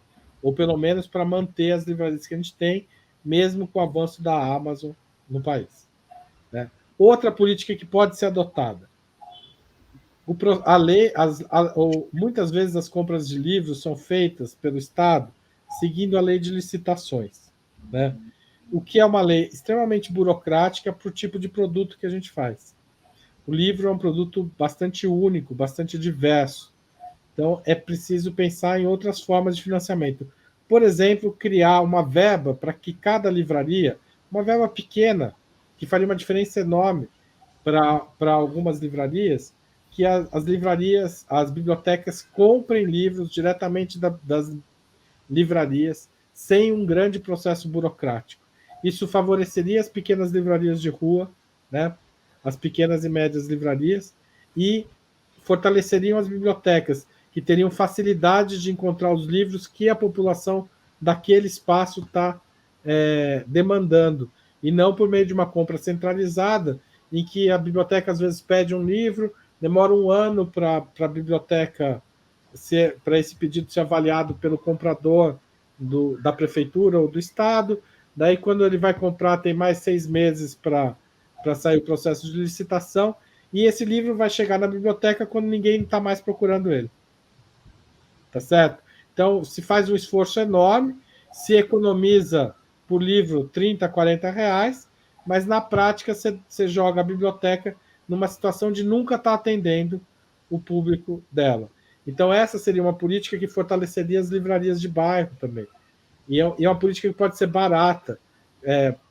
ou pelo menos para manter as livrarias que a gente tem, mesmo com o avanço da Amazon no país, né? Outra política que pode ser adotada: a lei, muitas vezes as compras de livros são feitas pelo Estado seguindo a lei de licitações, né? O que é uma lei extremamente burocrática para o tipo de produto que a gente faz. O livro é um produto bastante único, bastante diverso. Então, é preciso pensar em outras formas de financiamento. Por exemplo, criar uma verba para que cada livraria, uma verba pequena, que faria uma diferença enorme para algumas livrarias, que as livrarias, as bibliotecas comprem livros diretamente das livrarias, sem um grande processo burocrático. Isso favoreceria as pequenas livrarias de rua, né? As pequenas e médias livrarias, e fortaleceriam as bibliotecas, que teriam facilidade de encontrar os livros que a população daquele espaço está demandando, e não por meio de uma compra centralizada, em que a biblioteca às vezes pede um livro, demora um ano para a biblioteca para esse pedido ser avaliado pelo comprador da prefeitura ou do estado. Daí, quando ele vai comprar, tem mais 6 meses para sair o processo de licitação. E esse livro vai chegar na biblioteca quando ninguém está mais procurando ele. Tá certo? Então, se faz um esforço enorme, se economiza por livro 30, 40 reais, mas na prática você joga a biblioteca numa situação de nunca estar atendendo o público dela. Então, essa seria uma política que fortaleceria as livrarias de bairro também. E é uma política que pode ser barata.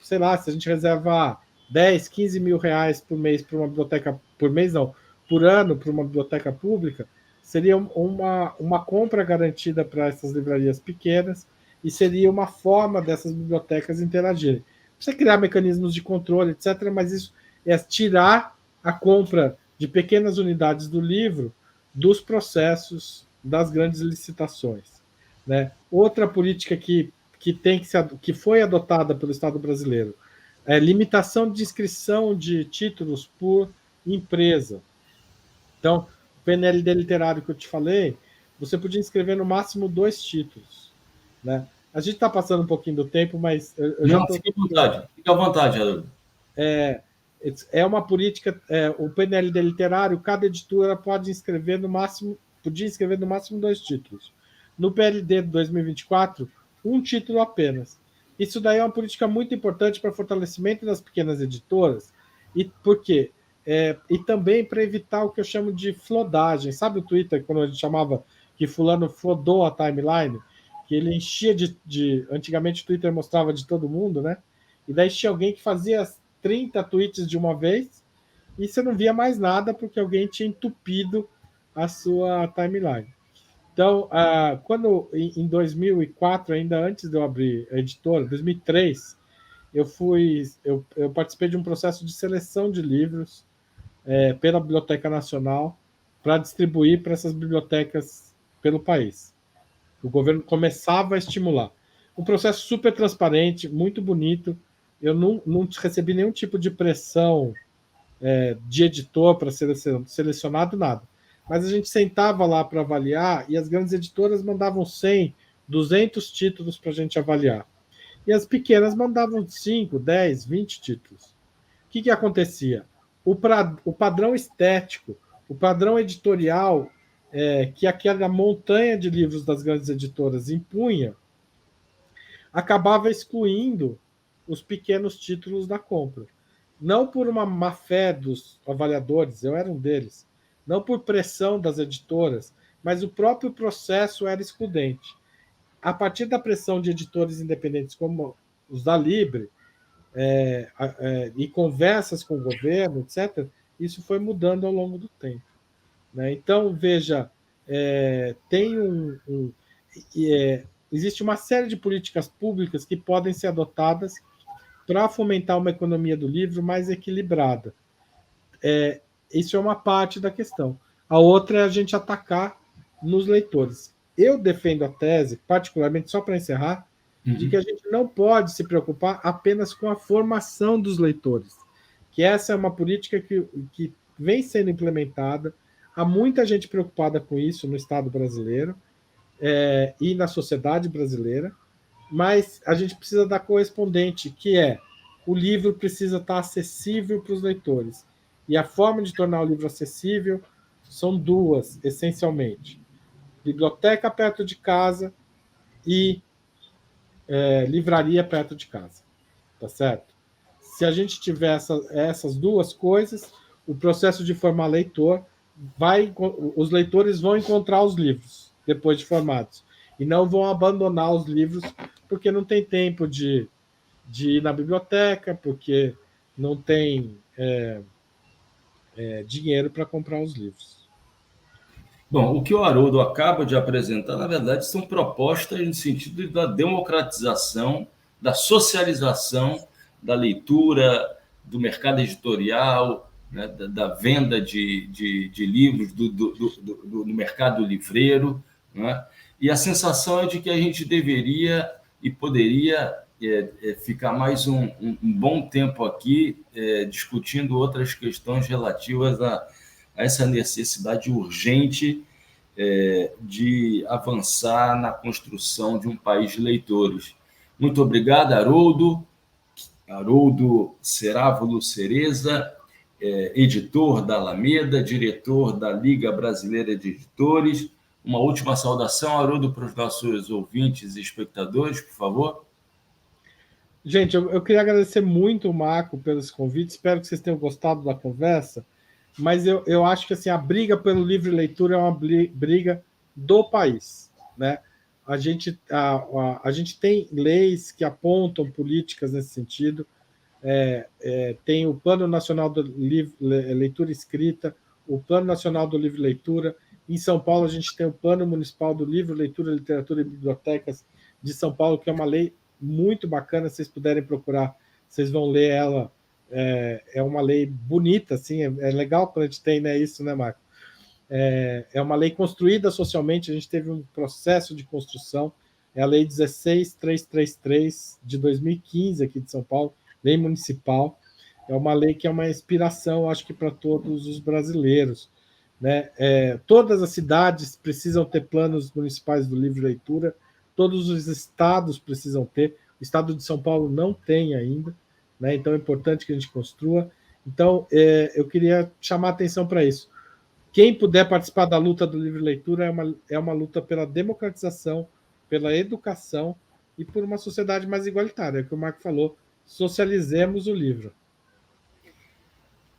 Sei lá, se a gente reserva 10, 15 mil reais por mês para uma biblioteca, por mês não, por ano para uma biblioteca pública, seria uma compra garantida para essas livrarias pequenas e seria uma forma dessas bibliotecas interagirem. Você criar mecanismos de controle, etc., mas isso é tirar a compra de pequenas unidades do livro dos processos das grandes licitações, né? Outra política que foi adotada pelo Estado brasileiro é limitação de inscrição de títulos por empresa. Então, o PNLD literário que eu te falei, você podia inscrever no máximo 2 títulos, né? A gente está passando um pouquinho do tempo, mas eu já Não, estou. fique à vontade, Haroldo. É uma política, o PNLD literário, cada editora podia inscrever no máximo 2 títulos. No PLD de 2024, um título apenas. Isso daí é uma política muito importante para o fortalecimento das pequenas editoras, e por quê? E também para evitar o que eu chamo de flodagem. Sabe o Twitter, quando a gente chamava que fulano flodou a timeline? Que ele enchia Antigamente o Twitter mostrava de todo mundo, né? E daí tinha alguém que fazia 30 tweets de uma vez e você não via mais nada porque alguém tinha entupido a sua timeline. Então, quando em 2004, ainda antes de eu abrir a editora, 2003, eu participei de um processo de seleção de livros pela Biblioteca Nacional para distribuir para essas bibliotecas pelo país. O governo começava a estimular. Um processo super transparente, muito bonito. Eu não recebi nenhum tipo de pressão de editor para ser selecionado, nada. Mas a gente sentava lá para avaliar e as grandes editoras mandavam 100, 200 títulos para a gente avaliar. E as pequenas mandavam 5, 10, 20 títulos. O que acontecia? O padrão estético, o padrão editorial que aquela montanha de livros das grandes editoras impunha, acabava excluindo os pequenos títulos da compra. Não por uma má fé dos avaliadores, eu era um deles, não por pressão das editoras, mas o próprio processo era excludente. A partir da pressão de editores independentes como os da Libre, e conversas com o governo, etc., isso foi mudando ao longo do tempo. Né? Então, veja, tem existe uma série de políticas públicas que podem ser adotadas para fomentar uma economia do livro mais equilibrada. Isso é uma parte da questão. A outra é a gente atacar nos leitores. Eu defendo a tese, particularmente, só para encerrar, de que a gente não pode se preocupar apenas com a formação dos leitores, que essa é uma política que vem sendo implementada, há muita gente preocupada com isso no Estado brasileiro e na sociedade brasileira, mas a gente precisa da correspondente, que o livro precisa estar acessível para os leitores. E a forma de tornar o livro acessível são 2, essencialmente. Biblioteca perto de casa e livraria perto de casa. Tá certo? Se a gente tiver essas 2 coisas, o processo de formar leitor os leitores vão encontrar os livros depois de formados e não vão abandonar os livros porque não tem tempo de ir na biblioteca, porque não tem dinheiro para comprar os livros. Bom, o que o Haroldo acaba de apresentar, na verdade, são propostas no sentido da democratização, da socialização da leitura, do mercado editorial, né, da venda de livros, do mercado livreiro. Né? E a sensação é de que a gente deveria e poderia ficar mais um bom tempo aqui discutindo outras questões relativas a essa necessidade urgente de avançar na construção de um país de leitores. Muito obrigado, Haroldo. Haroldo Cerávulo Cereza, editor da Alameda, diretor da Liga Brasileira de Editores. Uma última saudação, Haroldo, para os nossos ouvintes e espectadores, por favor. Gente, eu queria agradecer muito o Marco pelos convites. Espero que vocês tenham gostado da conversa. Mas eu acho que assim, a briga pelo livre leitura é uma briga do país. Né? A gente tem leis que apontam políticas nesse sentido. Tem o Plano Nacional da Leitura Escrita, o Plano Nacional do Livre Leitura. Em São Paulo, a gente tem o Plano Municipal do Livro, Leitura, Literatura e Bibliotecas de São Paulo, que é uma lei muito bacana. Se vocês puderem procurar, vocês vão ler ela. É uma lei bonita, assim, é legal quando a gente tem, né, isso, né, Marco? É uma lei construída socialmente, a gente teve um processo de construção, é a Lei 16.333 de 2015, aqui de São Paulo, lei municipal. É uma lei que é uma inspiração, acho que para todos os brasileiros, né? Todas as cidades precisam ter planos municipais do livro de leitura, todos os estados precisam ter, o estado de São Paulo não tem ainda, né? Então é importante que a gente construa. Então, eu queria chamar a atenção para isso. Quem puder participar da luta do livre leitura é uma luta pela democratização, pela educação e por uma sociedade mais igualitária, que o Marco falou, socializemos o livro.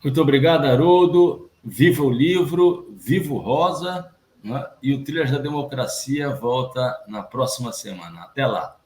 Muito obrigado, Haroldo. Viva o livro, viva o Rosa, né? E o Trilhas da Democracia volta na próxima semana. Até lá.